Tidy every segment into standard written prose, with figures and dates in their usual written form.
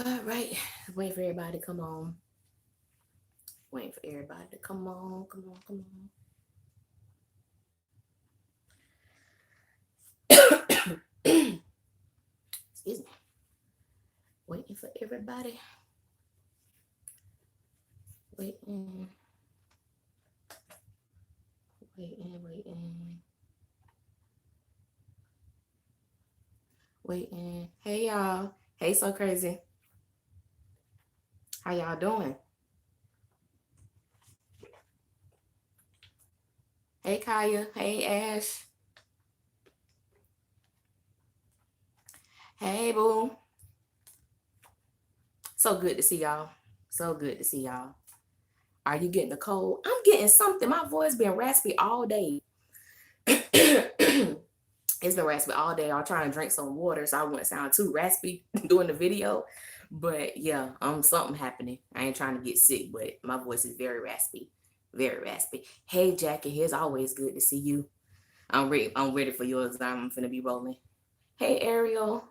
All right. Waiting for everybody to come on. Waiting for everybody to come on. Come on, come on. Excuse me. Waiting for everybody. Waiting. Waiting. Waiting. Hey y'all. Hey so crazy. How y'all doing? Hey Kaya. Hey Ash. Hey boo. So good to see y'all. So good to see y'all. Are you getting a cold? I'm getting something. My voice been raspy all day. It's been raspy all day. I'll try and drink some water so I wouldn't sound too raspy doing the video. But yeah, something happening. I ain't trying to get sick, but my voice is very raspy. Very raspy. Hey Jackie, it's always good to see you. I'm ready for yours. I'm finna be rolling. Hey Ariel.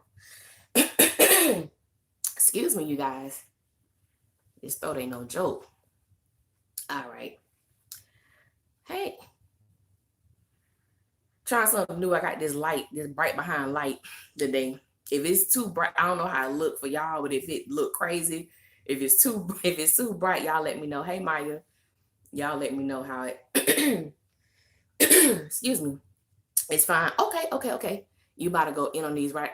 Excuse me, you guys. This throat ain't no joke. All right. Hey. Trying something new. I got this light, this bright behind light today. If it's too bright, I don't know how it look for y'all, but if it look crazy, if it's too bright, y'all let me know. Hey Maya, y'all let me know how it excuse me. It's fine. Okay. You about to go in on these, right?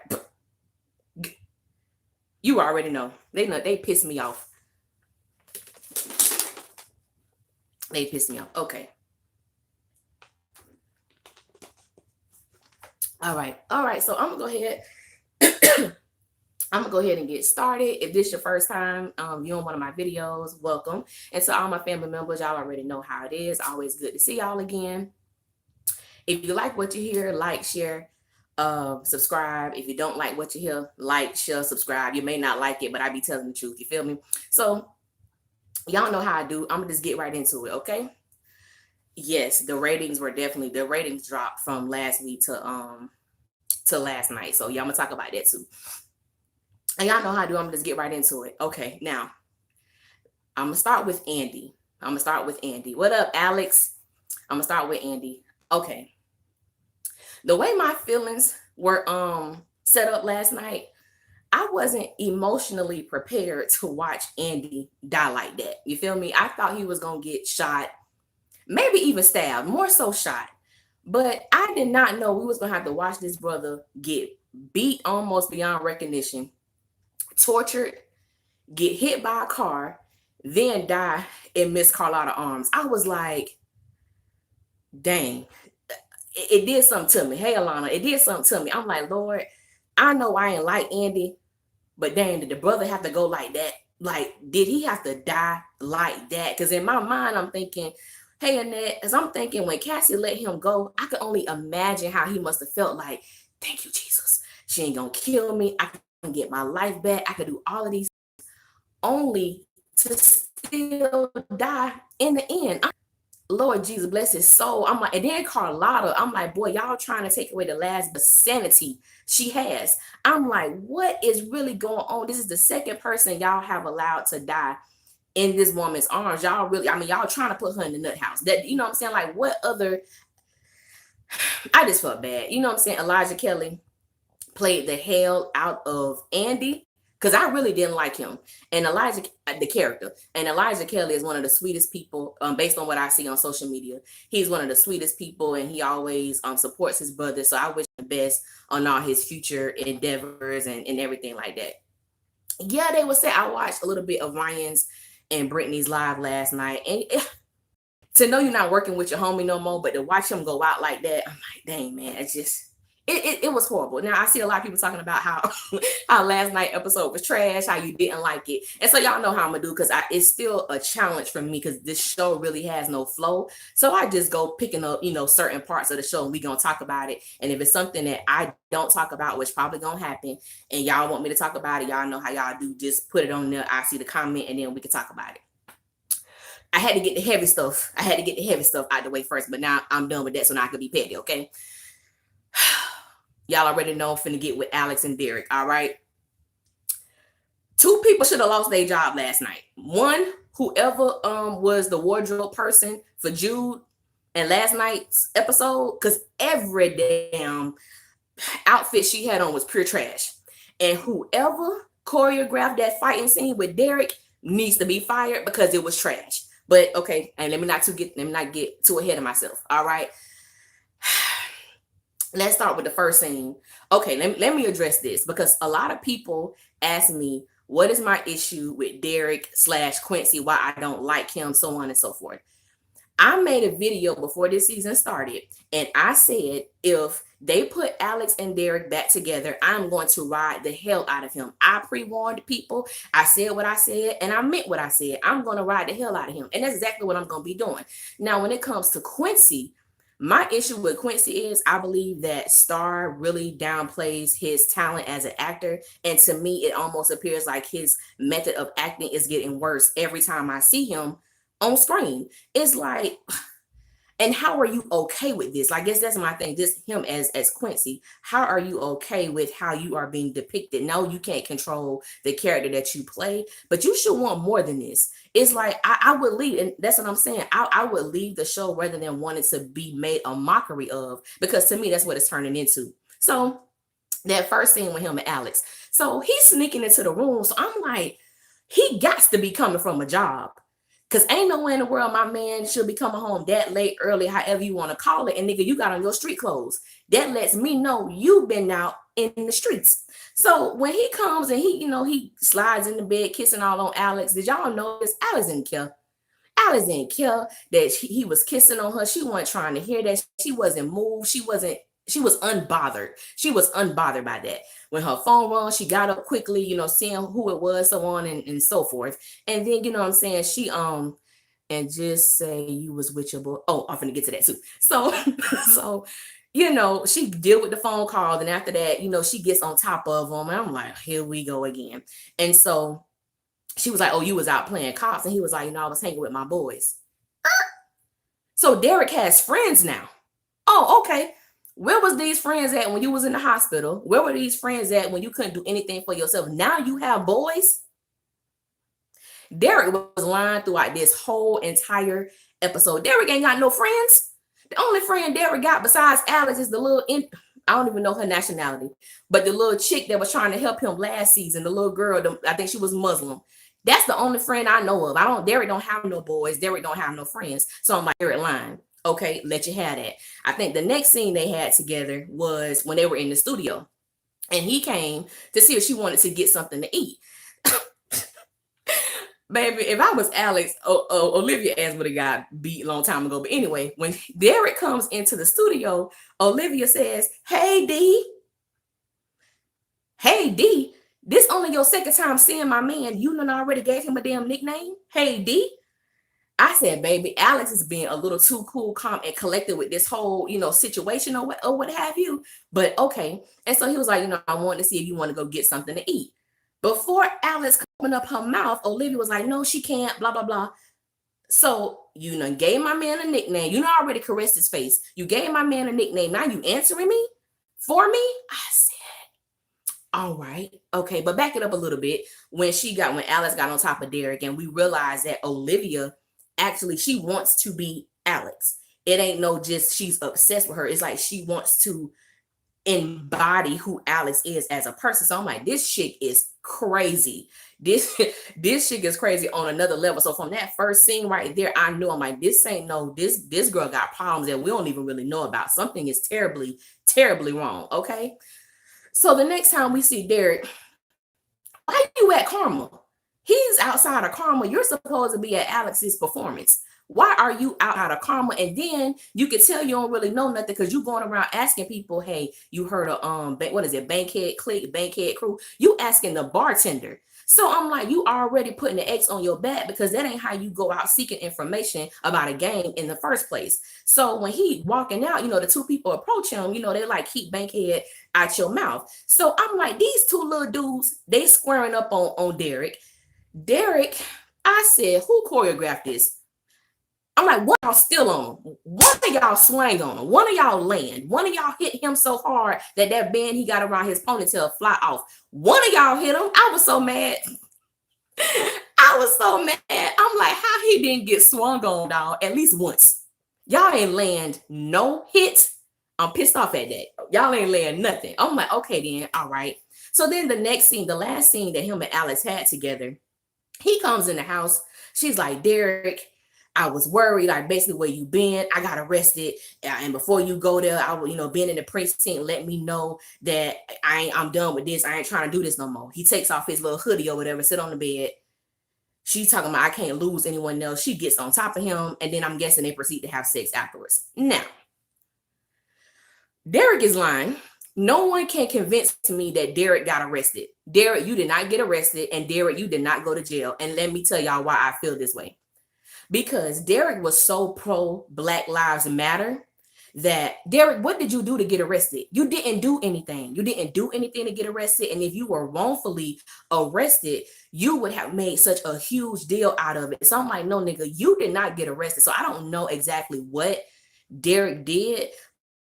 You already know. They piss me off. They piss me off. Okay. All right. So I'm gonna go ahead. I'm gonna go ahead and get started. If this is your first time viewing one of my videos, welcome. And to all my family members, y'all already know how it is. Always good to see y'all again. If you like what you hear, like, share, subscribe. If you don't like what you hear, like, share, subscribe. You may not like it, but I be telling the truth. You feel me? So y'all know how I do. I'm gonna just get right into it, okay? Yes, the ratings dropped from last week to last night. So y'all gonna talk about that too. And y'all know how I do. I'm gonna just get right into it. Okay, now I'm gonna start with Andy. What up, Alex? I'm gonna start with Andy. Okay. The way my feelings were set up last night, I wasn't emotionally prepared to watch Andy die like that. You feel me? I thought he was gonna get shot, maybe even stabbed, more so shot. But I did not know we was gonna have to watch this brother get beat almost beyond recognition, tortured, get hit by a car, then die in Miss Carlotta arms. I was like, dang, it did something to me. Hey, Alana, it did something to me. I'm like, Lord, I know I ain't like Andy, but dang, did the brother have to go like that? Like, did he have to die like that? Because in my mind, I'm thinking, hey, Annette, as I'm thinking when Cassie let him go, I could only imagine how he must have felt like, thank you, Jesus. She ain't gonna kill me. I can get my life back. I could do all of these only to still die in the end. Lord Jesus, bless his soul. I'm like, and then Carlotta, I'm like, boy, y'all trying to take away the last sanity she has. I'm like, what is really going on? This is the second person y'all have allowed to die in this woman's arms. Y'all really, I mean, y'all trying to put her in the nut house. That, you know what I'm saying? Like, what other, I just felt bad. You know what I'm saying? Elijah Kelly played the hell out of Andy because I really didn't like him and Elijah, the character. And Elijah Kelly is one of the sweetest people, based on what I see on social media. He's one of the sweetest people, and he always supports his brother. So I wish him the best on all his future endeavors and everything like that. Yeah, they would say I watched a little bit of Ryan's and Brittany's live last night, and to know you're not working with your homie no more, but to watch him go out like that, I'm like, dang man, it's just it was horrible. Now I see a lot of people talking about how how last night episode was trash, how you didn't like it, and so y'all know how I'm gonna do because it's still a challenge for me because this show really has no flow. So I just go picking up certain parts of the show and we gonna talk about it. And if it's something that I don't talk about, which probably gonna happen, and y'all want me to talk about it, y'all know how y'all do. Just put it on there. I see the comment and then we can talk about it. I had to get the heavy stuff. I had to get the heavy stuff out the way first, but now I'm done with that, so now I can be petty, okay? Y'all already know I'm finna get with Alex and Derek, all right? two people should have lost their job last night. One, whoever was the wardrobe person for Jude and last night's episode, because every damn outfit she had on was pure trash. And whoever choreographed that fighting scene with Derek needs to be fired because it was trash. But okay, and let me not get too ahead of myself. All right. Let's start with the first scene. Okay, let me address this because a lot of people ask me, what is my issue with Derek / Quincy, why I don't like him, so on and so forth. I made a video before this season started, and I said if they put Alex and Derek back together, I'm going to ride the hell out of him. I pre-warned people. I said what I said, and I meant what I said. I'm going to ride the hell out of him, and that's exactly what I'm going to be doing. Now, when it comes to Quincy, my issue with Quincy is I believe that Star really downplays his talent as an actor. And to me, it almost appears like his method of acting is getting worse every time I see him on screen. It's like, and how are you okay with this? I guess that's my thing. Just him as Quincy. How are you okay with how you are being depicted? No, you can't control the character that you play, but you should want more than this. It's like I would leave, and that's what I'm saying. I would leave the show rather than wanting to be made a mockery of, because to me that's what it's turning into. So that first scene with him and Alex. So he's sneaking into the room. So I'm like, he got to be coming from a job. Because ain't no way in the world my man should be coming home that late, early, however you want to call it. And nigga, you got on your street clothes. That lets me know you've been out in the streets. So when he comes and he slides in the bed, kissing all on Alex. Did y'all notice Alex didn't care? Alex didn't care that he was kissing on her. She wasn't trying to hear that. She wasn't moved. She was unbothered. She was unbothered by that. When her phone rang, she got up quickly, seeing who it was, so on and so forth. And then, you know what I'm saying? She, and just say you was with your boy. Oh, I'm gonna get to that too. So, she deal with the phone call. And after that, she gets on top of him. And I'm like, here we go again. And so she was like, oh, you was out playing cops. And he was like, I was hanging with my boys. So Derek has friends now. Oh, okay. Where was these friends at when you was in the hospital? Where were these friends at when you couldn't do anything for yourself? Now you have boys. Derek was lying throughout this whole entire episode. Derek ain't got no friends. The only friend Derek got besides Alex is the little, I don't even know her nationality, but the little chick that was trying to help him last season, the little girl, I think she was Muslim. That's the only friend I know of. Derek don't have no boys. Derek don't have no friends. So I'm like, Derek lying. Okay, let you have that. I think the next scene they had together was when they were in the studio. And he came to see if she wanted to get something to eat. Baby, if I was Alex, Olivia ass would have got beat a long time ago. But anyway, when Derek comes into the studio, Olivia says, hey, D. Hey, D. This only your second time seeing my man. You done already gave him a damn nickname? Hey, D. I said, baby, Alex is being a little too cool, calm, and collected with this whole, situation or what have you. But okay. And so he was like, I wanted to see if you want to go get something to eat. Before Alex opened up her mouth, Olivia was like, no, she can't, blah, blah, blah. So you gave my man a nickname. You already caressed his face. You gave my man a nickname. Now you answering me for me? I said, all right. Okay. But back it up a little bit. When Alex got on top of Derek and we realized that Olivia, actually, she wants to be Alex. It ain't no just she's obsessed with her. It's like she wants to embody who Alex is as a person. So I'm like, this chick is crazy. This chick is crazy on another level. So from that first scene right there, I knew, I'm like, this girl got problems that we don't even really know about. Something is terribly, terribly wrong. Okay. So the next time we see Derek, why are you at Karma? He's outside of Karma. You're supposed to be at Alex's performance. Why are you out of Karma? And then you can tell you don't really know nothing because you're going around asking people, hey, you heard of Bankhead Clique, Bankhead Crew? You asking the bartender. So I'm like, you already putting the X on your back because that ain't how you go out seeking information about a game in the first place. So when he walking out, the two people approach him, they like, keep Bankhead out your mouth. So I'm like, these two little dudes, they squaring up on Derek. Derek, I said, who choreographed this? I'm like, what y'all still on? One of y'all swang on him. One of y'all land. One of y'all hit him so hard that band he got around his ponytail fly off. One of y'all hit him. I was so mad. I was so mad. I'm like, how he didn't get swung on, dog, at least once. Y'all ain't land no hits. I'm pissed off at that. Y'all ain't land nothing. I'm like, okay, then, all right. So then the next scene, the last scene that him and Alex had together, he comes in the house. She's like, Derek, I was worried, like basically where you been. I got arrested, and before you go there, I will, being in the precinct, let me know that I'm done with this. I ain't trying to do this no more. He takes off his little hoodie or whatever, sit on the bed. She's talking about I can't lose anyone else. She gets on top of him, and then I'm guessing they proceed to have sex afterwards. Now, Derek is lying. No one can convince me that Derek got arrested. Derek, you did not get arrested, and Derek, you did not go to jail. And let me tell y'all why I feel this way. Because Derek was so pro Black Lives Matter that, Derek, what did you do to get arrested? You didn't do anything. You didn't do anything to get arrested. And if you were wrongfully arrested, you would have made such a huge deal out of it. So I'm like, no, nigga, you did not get arrested. So I don't know exactly what Derek did.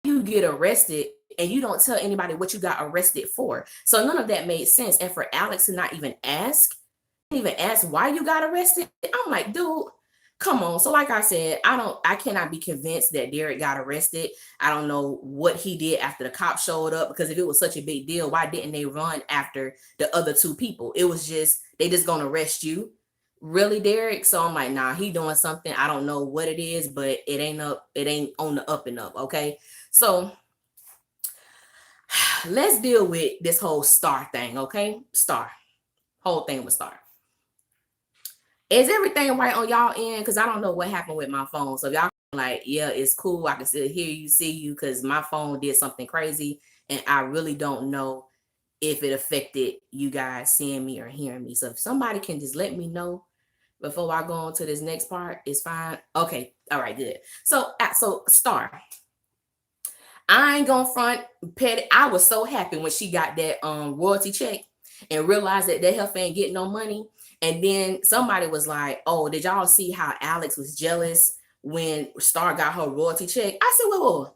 You get arrested and you don't tell anybody what you got arrested for. So none of that made sense. And for Alex to not even ask why you got arrested, I'm like, dude, come on. So like I said, I cannot be convinced that Derek got arrested. I don't know what he did after the cops showed up, because if it was such a big deal, why didn't they run after the other two people? It was just, they just gonna arrest you. Really, Derek? So I'm like, nah, he doing something. I don't know what it is, but it ain't on the up and up. Okay. So let's deal with this whole Star thing. Okay. Star. Whole thing with Star. Is everything right on y'all end? Because I don't know what happened with my phone. So if y'all like, yeah, it's cool, I can still hear you, see you, because my phone did something crazy. And I really don't know if it affected you guys seeing me or hearing me. So if somebody can just let me know before I go on to this next part, it's fine. Okay. All right, good. So Star. I ain't gonna front petty. I was so happy when she got that royalty check and realized that heifer ain't getting no money. And then somebody was like, oh, did y'all see how Alex was jealous when Star got her royalty check? I said, whoa.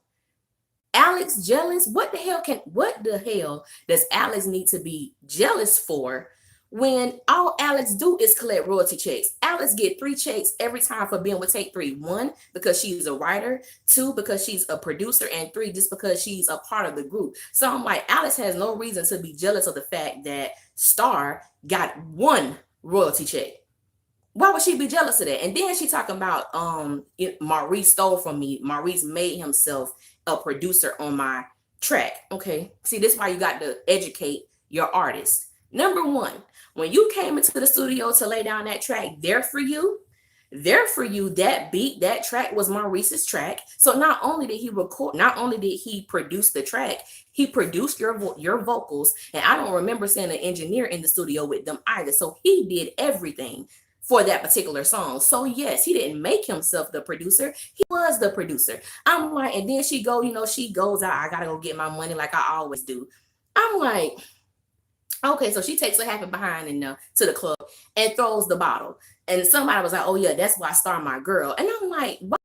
Alex jealous? What the hell does Alex need to be jealous for when all Alex do is collect royalty checks? Alex get 3 checks every time for being with Take 3. 1, because she's a writer. 2, because she's a producer. And 3, just because she's a part of the group. So I'm like, Alex has no reason to be jealous of the fact that Star got 1 royalty check. Why would she be jealous of that? And then she talking about Maurice stole from me. Maurice made himself a producer on my track. Okay. See, this is why you got to educate your artist. Number 1, when you came into the studio to lay down that track, There For You, that beat, that track was Maurice's track. So not only did he produce the track, he produced your vocals. And I don't remember seeing an engineer in the studio with them either. So he did everything for that particular song. So yes, he didn't make himself the producer. He was the producer. I'm like, and then she goes out, I gotta go get my money like I always do. I'm like, okay, so she takes what happened behind to the club and throws the bottle. And somebody was like, oh yeah, that's why I Star my girl. And I'm like, what?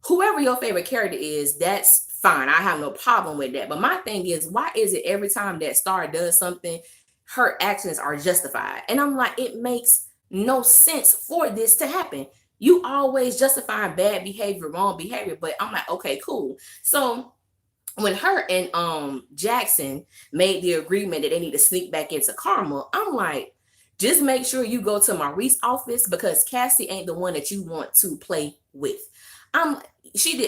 Whoever your favorite character is, that's fine. I have no problem with that. But my thing is, why is it every time that Star does something, her actions are justified? And I'm like, it makes no sense for this to happen. You always justifying bad behavior, wrong behavior. But I'm like, okay, cool. So when her and Jackson made the agreement that they need to sneak back into Karma, I'm like, just make sure you go to Maurice's office, because Cassie ain't the one that you want to play with.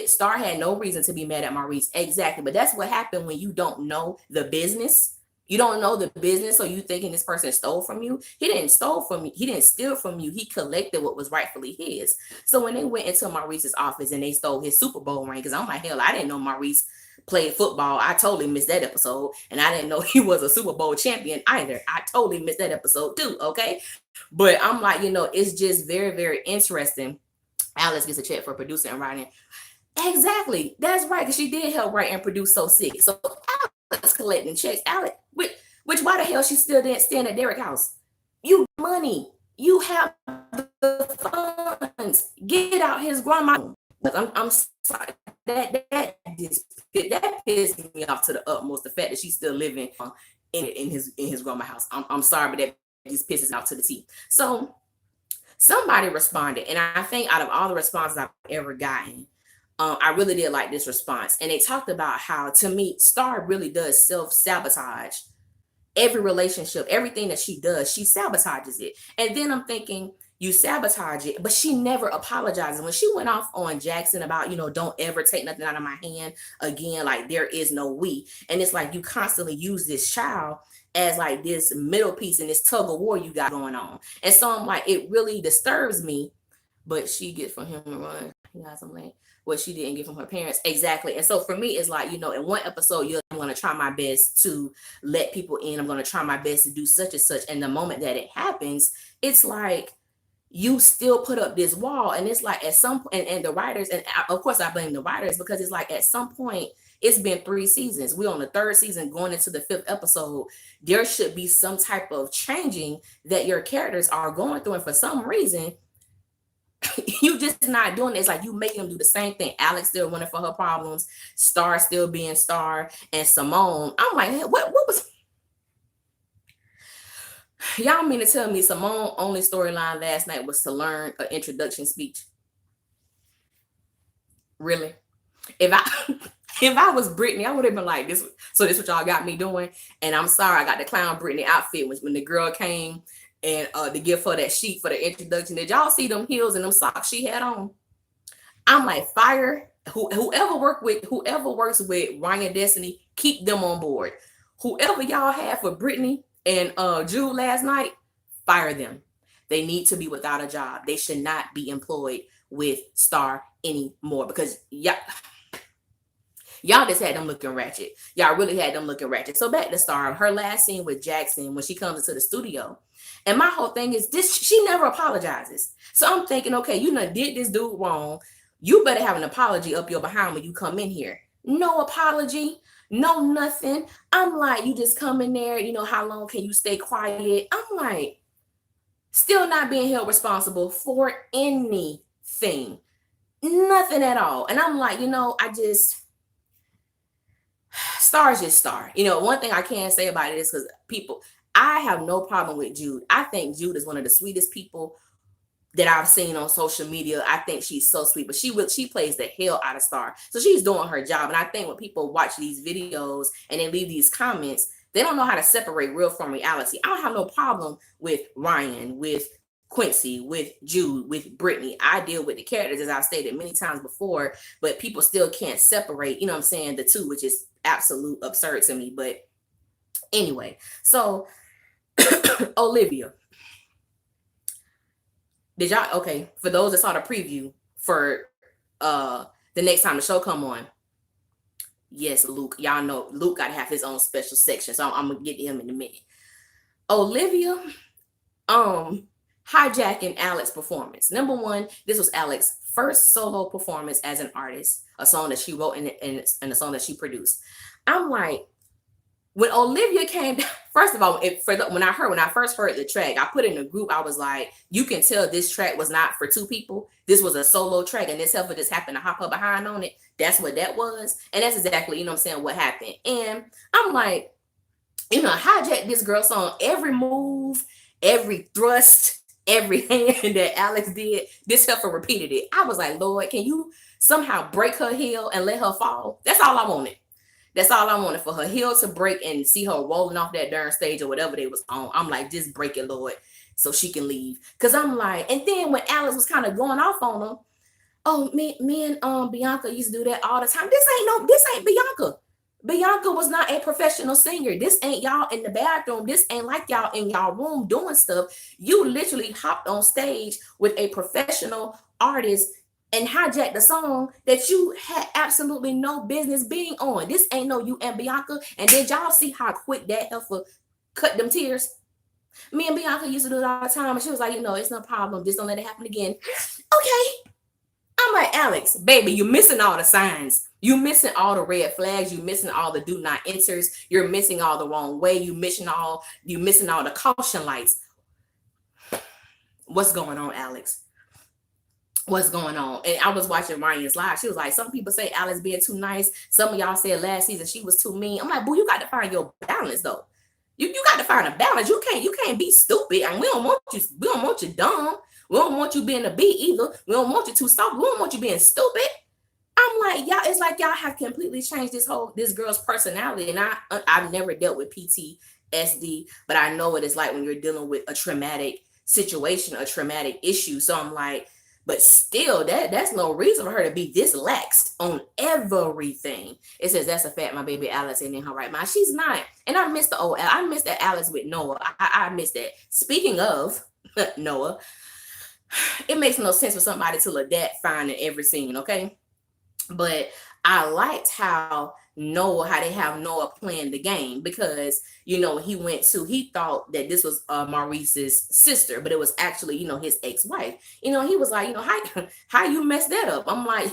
Star had no reason to be mad at Maurice. Exactly. But that's what happened when you don't know the business. You don't know the business, so you thinking this person stole from you. He didn't steal from you. He didn't steal from you. He collected what was rightfully his. So when they went into Maurice's office and they stole his Super Bowl ring, because I'm like, hell, I didn't know Maurice played football. I totally missed that episode. And I didn't know he was a Super Bowl champion either. I totally missed that episode too, okay? But I'm like, it's just very, very interesting. Alex gets a check for producing and writing. Exactly. That's right, because she did help write and produce So Sick. So Alex collecting checks. Alex, which why the hell she still didn't stand at Derek's house? You money. You have the funds. Get out his grandma. I'm sorry. That pissed me off to the utmost. The fact that she's still living in his grandma's house. I'm sorry, but that just pisses off to the T. So somebody responded, and I think out of all the responses I've ever gotten, I really did like this response. And they talked about how, to me, Star really does self-sabotage every relationship, everything that she does, she sabotages it. And then I'm thinking, you sabotage it, but she never apologizes. When she went off on Jackson about, don't ever take nothing out of my hand again, like there is no we. And it's like you constantly use this child as like this middle piece in this tug of war you got going on. And so I'm like, it really disturbs me, but she gets from him and run. You know, something what she didn't get from her parents. Exactly. And so for me, it's like, in one episode, I'm going to try my best to let people in. I'm going to try my best to do such and such. And the moment that it happens, it's like, you still put up this wall. And it's like at some point, and the writers, and of course I blame the writers, because it's like at some point, it's been 3 seasons. We're on the 3rd season going into the 5th episode. There should be some type of changing that your characters are going through. And for some reason, you just not doing it. It's like you make them do the same thing. Alex still running for her problems, Star still being Star, and Simone. I'm like, hey, what was y'all mean to tell me Simone only storyline last night was to learn an introduction speech? Really? If I was Brittany, I would have been like, this is what y'all got me doing. And I'm sorry, I got the clown Brittany outfit when the girl came and to give her that sheet for the introduction. Did y'all see them heels and them socks she had on? I'm like, fire. Whoever works with Ryan Destiny, keep them on board. Whoever y'all had for Brittany and Jude last night, fire them. They need to be without a job. They should not be employed with Star anymore, because y'all just had them looking ratchet. Y'all really had them looking ratchet. So back to Star, her last scene with Jackson when she comes into the studio. And my whole thing is this, she never apologizes. So I'm thinking, okay, you done did this dude wrong. You better have an apology up your behind when you come in here. No apology, no nothing. I'm like, you just come in there, how long can you stay quiet? I'm like, still not being held responsible for anything. Nothing at all. And I'm like, Star is just Star. One thing I can say about it is because I have no problem with Jude. I think Jude is one of the sweetest people that I've seen on social media. I think she's so sweet, but she plays the hell out of Star. So she's doing her job. And I think when people watch these videos and they leave these comments, they don't know how to separate real from reality. I don't have no problem with Ryan, with Quincy, with Jude, with Brittany. I deal with the characters, as I've stated many times before, but people still can't separate, the two, which is absolute absurd to me. But anyway, so Olivia. Did y'all, okay, for those that saw the preview for the next time the show come on, yes, Luke, y'all know Luke got to have his own special section, so I'm gonna get to him in a minute. Olivia hijacking Alex's performance. Number one, this was Alex's first solo performance as an artist, a song that she wrote and a song that she produced. I'm like, when Olivia came down, first of all, when I first heard the track, I put in a group, I was like, you can tell this track was not for 2 people. This was a solo track, and this heifer just happened to hop her behind on it. That's what that was. And that's exactly, what happened. And I'm like, hijack this girl song, every move, every thrust, every hand that Alex did, this heifer repeated it. I was like, Lord, can you somehow break her heel and let her fall? That's all I wanted. That's all I wanted, for her heel to break and see her rolling off that darn stage or whatever they was on. I'm like, just break it, Lord, so she can leave. Because I'm like, and then when Alex was kind of going off on her, oh, me and Bianca used to do that all the time. This ain't Bianca. Bianca was not a professional singer. This ain't y'all in the bathroom. This ain't like y'all in y'all room doing stuff. You literally hopped on stage with a professional artist and hijack the song that you had absolutely no business being on. This ain't no you and Bianca. And did y'all see how quick that heifer cut them tears? Me and Bianca used to do it all the time. And she was like, it's no problem. Just don't let it happen again. Okay. I'm like, Alex, baby, you're missing all the signs. You're missing all the red flags. You're missing all the do not enters. You're missing all the wrong way. You're missing all the caution lights. What's going on, Alex? What's going on? And I was watching Ryan's live. She was like, some people say Alex being too nice. Some of y'all said last season she was too mean. I'm like, boo, you got to find your balance though. You got to find a balance. You can't be stupid, and we don't want you dumb. We don't want you being a B either. We don't want you too soft. We don't want you being stupid. I'm like, y'all, it's like y'all have completely changed this girl's personality. And I've never dealt with PTSD, but I know what it's like when you're dealing with a traumatic situation, a traumatic issue. So I'm like, but still, that's no reason for her to be this laxed on everything. It says that's a fact, my baby Alex ain't in her right mind. She's not. And I miss I miss that Alex with Noah. I miss that. Speaking of Noah, it makes no sense for somebody to look that fine in every scene, okay? But I liked how they have Noah playing the game, because he thought that this was Maurice's sister, but it was actually his ex-wife. He was like, how you messed that up? I'm like,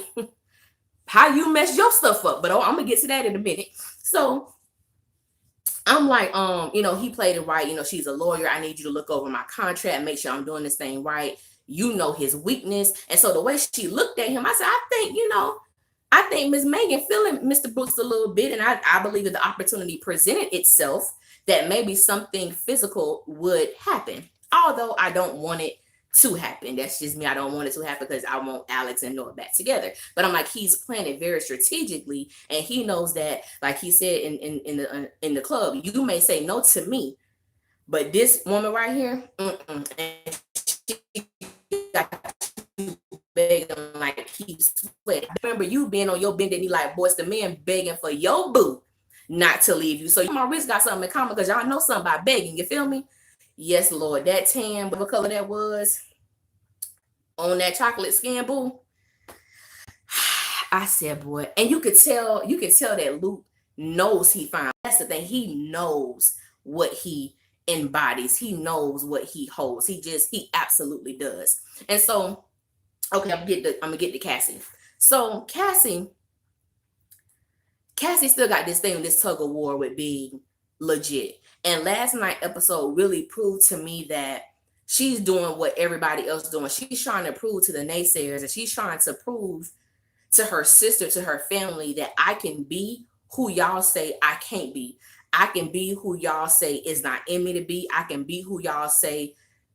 how you messed your stuff up? But I'm gonna get to that in a minute. So I'm like, he played it right. She's a lawyer. I need you to look over my contract and make sure I'm doing this thing right. His weakness. And so the way she looked at him, I said, I think Miss Megan feeling Mr. Brooks a little bit, and I believe that the opportunity presented itself that maybe something physical would happen. Although I don't want it to happen. That's just me. I don't want it to happen because I want Alex and Noah back together. But I'm like, he's playing it very strategically, and he knows that, like he said in the club, you may say no to me, but this woman right here, and she got begging like he sweat. I remember you being on your bended knee like Boyz II Men begging for your boo not to leave you. So you and Maurice got something in common, because y'all know something about begging. You feel me? Yes, Lord. That tan, what color that was on that chocolate skin, boo. I said, boy, and you could tell that Luke knows he fine. That's the thing. He knows what he embodies. He knows what he holds. He absolutely does. And so, okay, I'm gonna get to Cassie. So Cassie still got this thing, this tug of war with being legit. And last night episode really proved to me that she's doing what everybody else is doing. She's trying to prove to the naysayers, and she's trying to prove to her sister, to her family, that I can be who y'all say I can't be. I can be who y'all say is not in me to be. I can be who y'all say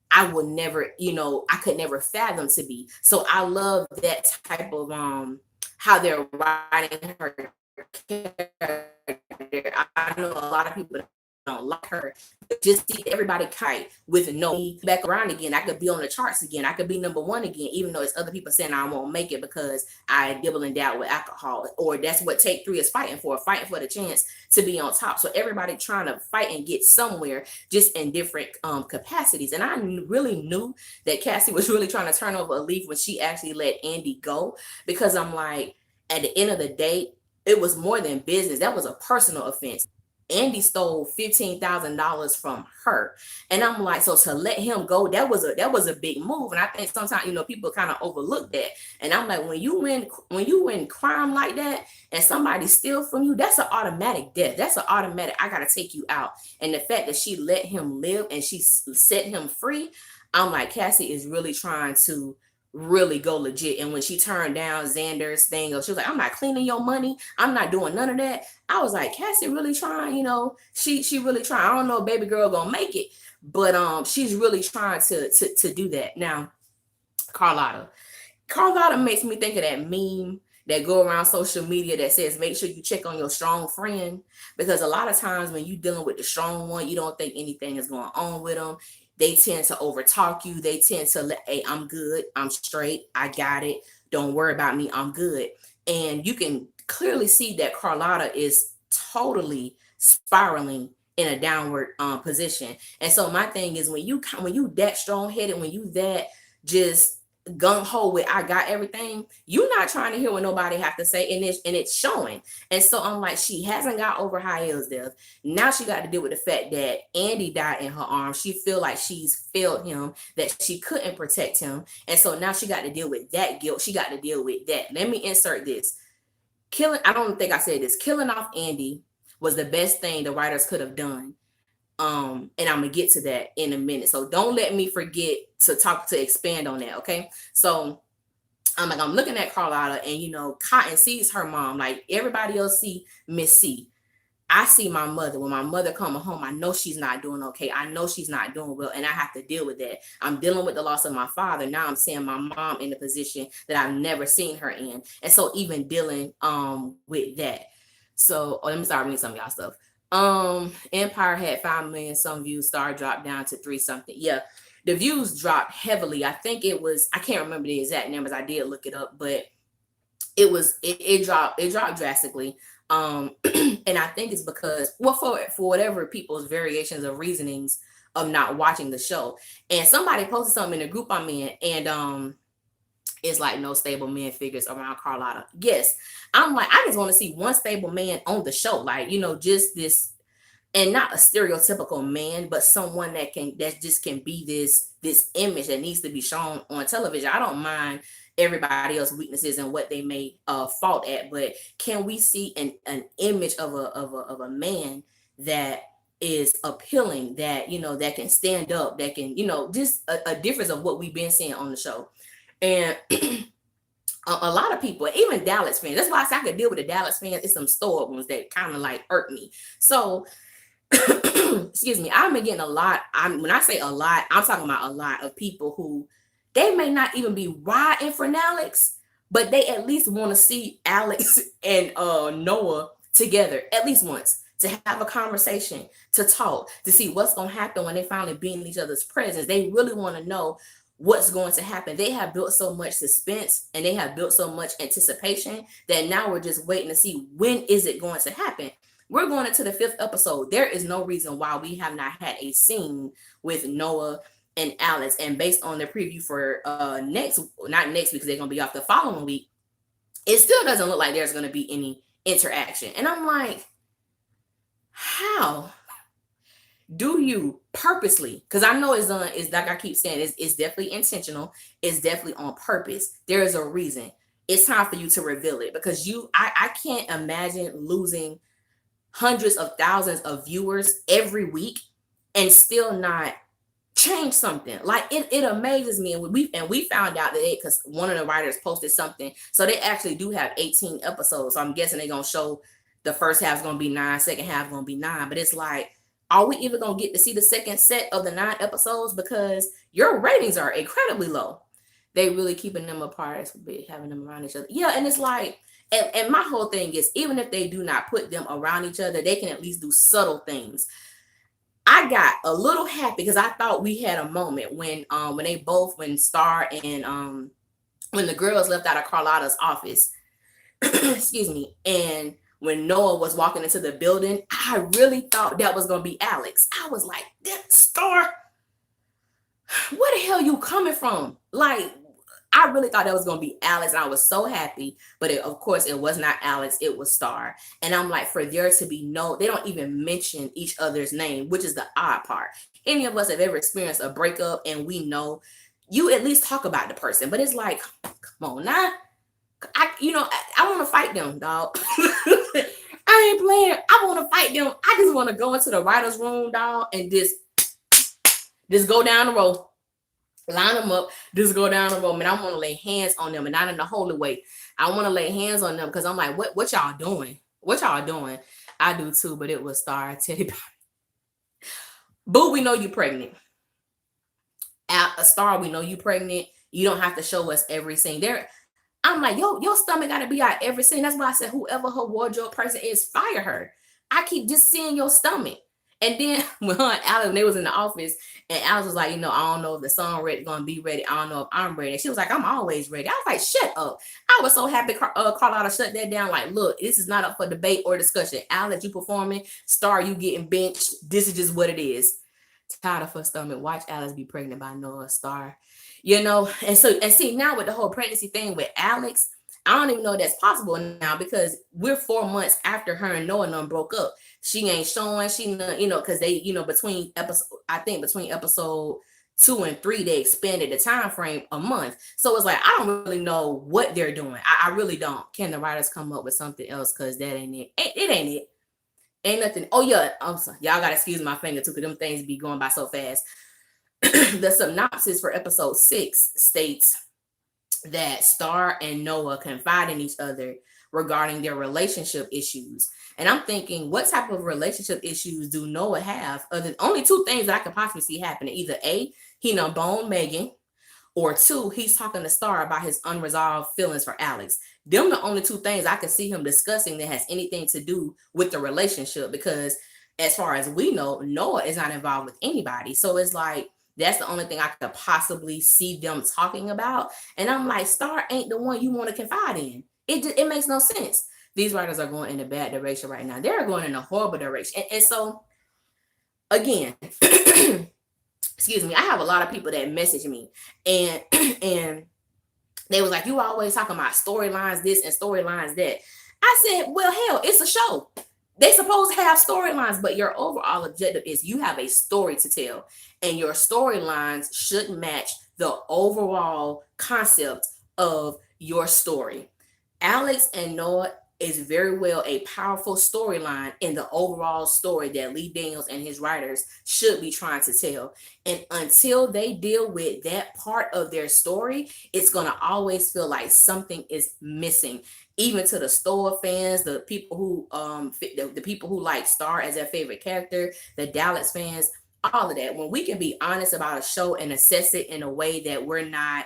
I would never, I could never fathom to be. So I love that type of how they're writing her character. I know a lot of people don't like her. Just see everybody kite with no back around again. I could be on the charts again. I could be number one again, even though it's other people saying I won't make it because I dibble and dabble with alcohol, or that's what Take 3 is fighting for the chance to be on top. So everybody trying to fight and get somewhere, just in different capacities. And I really knew that Cassie was really trying to turn over a leaf when she actually let Andy go, because I'm like, at the end of the day, it was more than business. That was a personal offense. Andy stole $15,000 from her. And I'm like, so to let him go, that was a big move. And I think sometimes, people kind of overlook that. And I'm like, when you win crime like that and somebody steals from you, that's an automatic death. That's an automatic, I gotta take you out. And the fact that she let him live and she set him free, I'm like, Cassie is really trying to really go legit. And when she turned down Xander's thing, she was like, I'm not cleaning your money. I'm not doing none of that. I was like, Cassie really trying, she really trying. I don't know if baby girl gonna make it, but she's really trying to do that. Now, Carlotta makes me think of that meme that go around social media that says, make sure you check on your strong friend, because a lot of times when you're dealing with the strong one, you don't think anything is going on with them. They tend to overtalk you. They tend to hey, I'm good. I'm straight. I got it. Don't worry about me. I'm good. And you can clearly see that Carlotta is totally spiraling in a downward position. And so my thing is, when you that strong-headed, when you that just gung-ho with I got everything, you're not trying to hear what nobody have to say, and it's showing. And so I'm like, she hasn't got over Hael's death. Now she got to deal with the fact that Andy died in her arms. She feel like she's failed him, that she couldn't protect him. And so now she got to deal with that guilt. She got to deal with that. Let me insert this. I don't think I said this. Killing off Andy was the best thing the writers could have done. And I'm gonna get to that in a minute. So don't let me forget to expand on that. Okay. So I'm looking at Carlotta, and Cotton sees her mom, like everybody else see Miss C. I see my mother. When my mother coming home, I know she's not doing okay. I know she's not doing well, and I have to deal with that. I'm dealing with the loss of my father. Now I'm seeing my mom in a position that I've never seen her in, and so even dealing with that. So let me start reading some of y'all stuff. Empire had 5 million some views. Star dropped down to 3 something. Yeah, the views dropped heavily. I think it was, I can't remember the exact numbers. I did look it up, but it dropped drastically. And I think it's because, well, for whatever people's variations of reasonings of not watching the show. And somebody posted something in the group I'm in, and it's like no stable man figures around Carlotta. Yes, I'm like, I just want to see one stable man on the show, like, just this, and not a stereotypical man, but someone that just can be this image that needs to be shown on television. I don't mind everybody else's weaknesses and what they may fault at, but can we see an image of a man that is appealing, that that can stand up, that can just a difference of what we've been seeing on the show. And a lot of people, even Dallas fans, that's why I said I could deal with the Dallas fans. It's some store ones that kind of like irk me. So excuse me, I've been getting a lot. When I say a lot, I'm talking about a lot of people who they may not even be riding for Alex, but they at least want to see Alex and Noah together at least once, to have a conversation, to talk, to see what's going to happen when they finally be in each other's presence. They really want to know what's going to happen. They have built so much suspense and they have built so much anticipation that now we're just waiting to see when is it going to happen. We're going into the 5th episode. There is no reason why we have not had a scene with Noah and Alex. And based on the preview for not next week, because they're going to be off the following week, it still doesn't look like there's going to be any interaction. And I'm like, how do you purposely, because I know it's like I keep saying, it's definitely intentional, it's definitely on purpose. There is a reason. It's time for you to reveal it, because I can't imagine losing hundreds of thousands of viewers every week and still not change something. Like it amazes me. And we found out that because one of the writers posted something, so they actually do have 18 episodes. So I'm guessing they're gonna show the first half's gonna be 9, second half gonna be 9. But it's like, are we even gonna get to see the second set of the 9 episodes? Because your ratings are incredibly low. They really keeping them apart, having them around each other. Yeah, and it's like, and my whole thing is, even if they do not put them around each other, they can at least do subtle things. I got a little happy because I thought we had a moment when Star and when the girls left out of Carlotta's office, excuse me, and when Noah was walking into the building, I really thought that was gonna be Alex. I was like, that Star, where the hell you coming from? Like, I really thought that was going to be Alex, and I was so happy. But of course, it was not Alex. It was Star. And I'm like, for there to be they don't even mention each other's name, which is the odd part. Any of us have ever experienced a breakup, and we know, you at least talk about the person. But it's like, come on now. I want to fight them, dog. I ain't playing. I want to fight them. I just want to go into the writer's room, dog, and just go down the row. Line them up, just go down the road, and I want to lay hands on them, and not in the holy way. I want to lay hands on them because I'm like, what y'all doing? What y'all doing? I do too, but it was Star, Teddy. Boo, we know you pregnant. Star, we know you pregnant. You don't have to show us every scene. There, I'm like, your stomach got to be out every scene. That's why I said, whoever her wardrobe person is, fire her. I keep just seeing your stomach. And then when her and Alex, when they was in the office, and Alex was like, I don't know if the song gonna be ready. I don't know if I'm ready. And she was like, I'm always ready. I was like, shut up. I was so happy Carlotta shut that down. Like, look, this is not up for debate or discussion. Alex, you performing. Star, you getting benched. This is just what it is. Tired of her stomach. Watch Alex be pregnant by Noah. Star. And see, now with the whole pregnancy thing with Alex, I don't even know if that's possible now, because we're 4 months after her and Noah broke up. She ain't showing, because they, between episode 2 and 3, they expanded the time frame a month. So it's like, I don't really know what they're doing. I really don't. Can the writers come up with something else? Because that ain't it. It ain't it. Ain't nothing. Oh yeah, I'm sorry. Y'all gotta excuse my finger too, because them things be going by so fast. The synopsis for episode 6 states that Star and Noah confide in each other regarding their relationship issues. And I'm thinking, what type of relationship issues do Noah have? Only two things that I could possibly see happening. Either A, he done boned Megan, or two, he's talking to Star about his unresolved feelings for Alex. Them the only two things I can see him discussing that has anything to do with the relationship, because as far as we know, Noah is not involved with anybody. So it's like, that's the only thing I could possibly see them talking about. And I'm like, Star ain't the one you want to confide in. It makes no sense. These writers are going in a bad direction right now. They're going in a horrible direction. And so, again, excuse me, I have a lot of people that message me and and they was like, you always talking about storylines this and storylines that. I said, well, hell, it's a show. They supposed to have storylines, but your overall objective is you have a story to tell, and your storylines should match the overall concept of your story. Alex and Noah is very well a powerful storyline in the overall story that Lee Daniels and his writers should be trying to tell. And until they deal with that part of their story, it's going to always feel like something is missing. Even to the Stoa fans, the people who the people who like Star as their favorite character, the Dallas fans, all of that. When we can be honest about a show and assess it in a way that we're not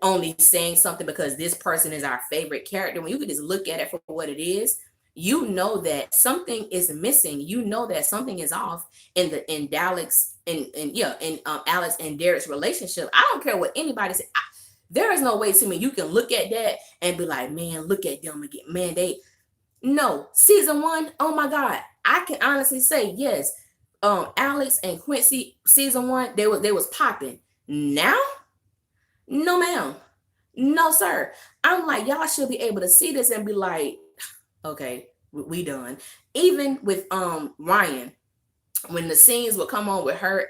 only saying something because this person is our favorite character, when you can just look at it for what it is, you know that something is missing. You know that something is off in Alex Alex and Derek's relationship. I don't care what anybody says. There is no way to me you can look at that and be like, man, look at them again. Man, no, season 1, oh my God. I can honestly say, yes, Alex and Quincy, season 1, they was popping. Now, no, ma'am. No, sir. I'm like, y'all should be able to see this and be like, okay, we done. Even with Ryan, when the scenes would come on with her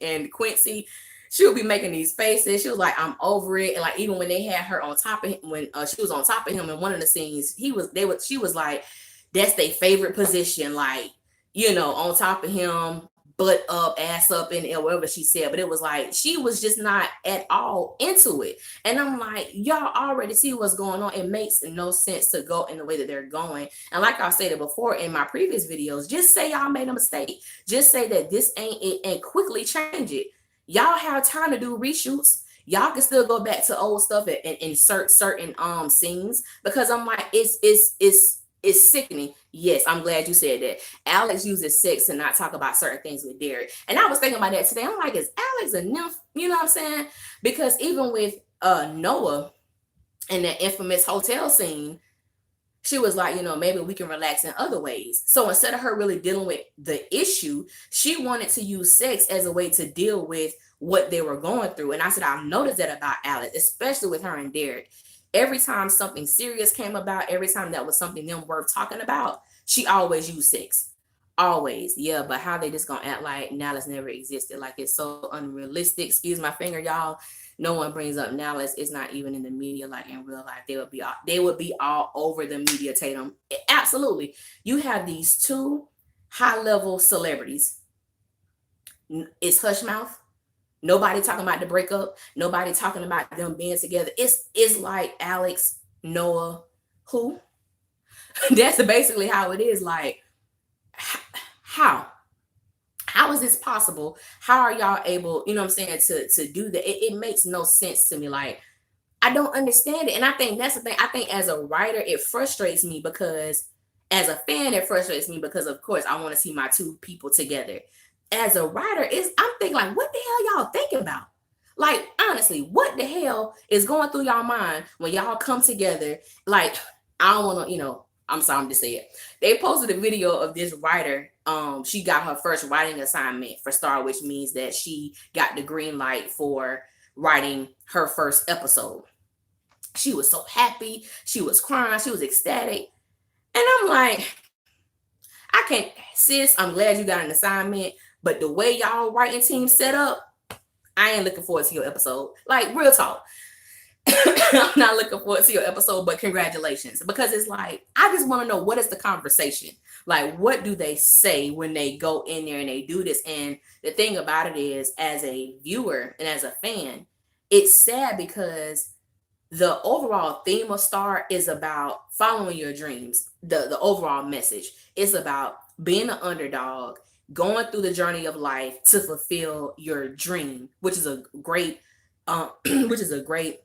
and Quincy, she would be making these faces. She was like, I'm over it. And like, even when they had her on top of him, when she was on top of him in one of the scenes, she was like, that's their favorite position, like, on top of him, butt up, ass up, and whatever she said. But it was like, she was just not at all into it. And I'm like, y'all already see what's going on. It makes no sense to go in the way that they're going. And like I stated before in my previous videos, just say y'all made a mistake. Just say that this ain't it and quickly change it. Y'all have time to do reshoots. Y'all can still go back to old stuff and insert certain scenes, because I'm like, it's sickening. Yes, I'm glad you said that. Alex uses sex to not talk about certain things with Derek. And I was thinking about that today. I'm like, is Alex a nymph? You know what I'm saying? Because even with Noah in that infamous hotel scene, she was like, maybe we can relax in other ways. So instead of her really dealing with the issue, she wanted to use sex as a way to deal with what they were going through. And I said, I've noticed that about Alex, especially with her and Derek. Every time something serious came about, every time that was something them worth talking about, she always used sex. Always. Yeah, but how they just gonna act like Nallas never existed? Like, it's so unrealistic. Excuse my finger, y'all. No one brings up Nallas. It's not even in the media like in real life. They would be all over the media, Tatum. Absolutely. You have these two high-level celebrities. It's hush mouth. Nobody talking about the breakup. Nobody talking about them being together. It's like Alex, Noah, who? That's basically how it is. Like, how is this possible? How are y'all able, to do that? It makes no sense to me. Like, I don't understand it. And I think that's the thing. I think as a writer, it frustrates me, because as a fan, it frustrates me because, of course, I want to see my two people together. As a writer, I'm thinking, like, what the hell y'all thinking about? Like, honestly, what the hell is going through y'all mind when y'all come together? Like, I don't want to, I'm sorry, I'm just saying it. They posted a video of this writer. She got her first writing assignment for Star, which means that she got the green light for writing her first episode. She was so happy. She was crying. She was ecstatic. And I'm like, I can't, sis, I'm glad you got an assignment, but the way y'all writing team set up, I ain't looking forward to your episode. Like, real talk. I'm not looking forward to your episode, but congratulations. Because it's like, I just want to know, what is the conversation? Like, what do they say when they go in there and they do this? And the thing about it is, as a viewer and as a fan, it's sad because the overall theme of Star is about following your dreams. The overall message is about being an underdog, going through the journey of life to fulfill your dream, which is a great which is a great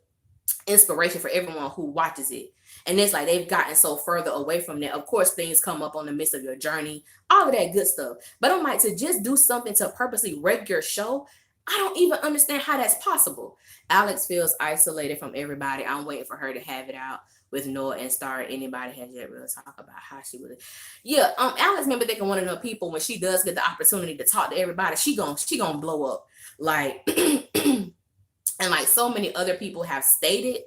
inspiration for everyone who watches it. And it's like they've gotten so further away from that. Of course, things come up on the midst of your journey, all of that good stuff. But I'm like, to just do something to purposely wreck your show, I don't even understand how that's possible. Alex feels isolated from everybody. I'm waiting for her to have it out with Noah and Star. Anybody has yet really talk about how she would. Yeah, Alex remember thinking one of the people when she does get the opportunity to talk to everybody, she gonna blow up. Like and like so many other people have stated,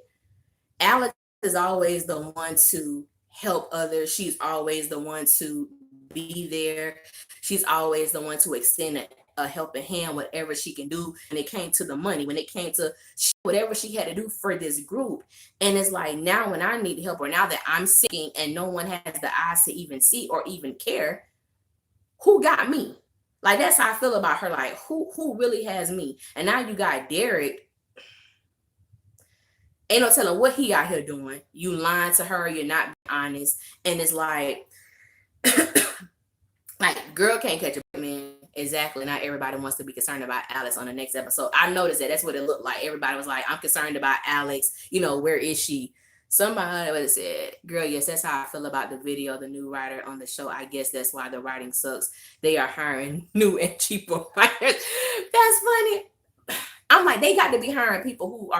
Alex is always the one to help others. She's always the one to be there. She's always the one to extend a helping hand, whatever she can do. And it came to the money, when it came to whatever she had to do for this group. And it's like, now when I need help, or now that I'm seeking and no one has the eyes to even see or even care, who got me? Like, that's how I feel about her. Like, who really has me? And now you got Derek. Ain't no telling what he out here doing. You lying to her, you're not being honest. And it's like, like, girl can't catch a man. Exactly. Not everybody wants to be concerned about Alex on the next episode. I noticed that. That's what it looked like. Everybody was like, I'm concerned about Alex. You know, where is she? Somebody would have said, girl, yes, that's how I feel about the video, the new writer on the show. I guess that's why the writing sucks. They are hiring new and cheaper writers. That's funny. I'm like, they got to be hiring people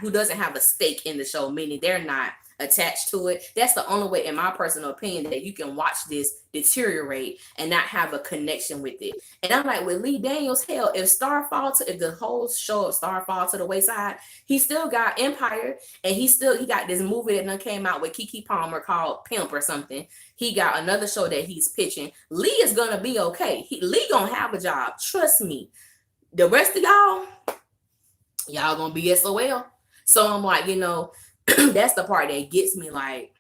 who doesn't have a stake in the show, meaning they're not attached to it. That's the only way, in my personal opinion, that you can watch this deteriorate and not have a connection with it. And I'm like, with Lee Daniels, hell, if the whole show of Star fall to the wayside, he still got Empire, and he got this movie that came out with Keke Palmer called Pimp or something. He got another show that he's pitching. Lee is gonna be okay. Lee gonna have a job. Trust me. The rest of y'all gonna be SOL. So I'm like, that's the part that gets me. Like,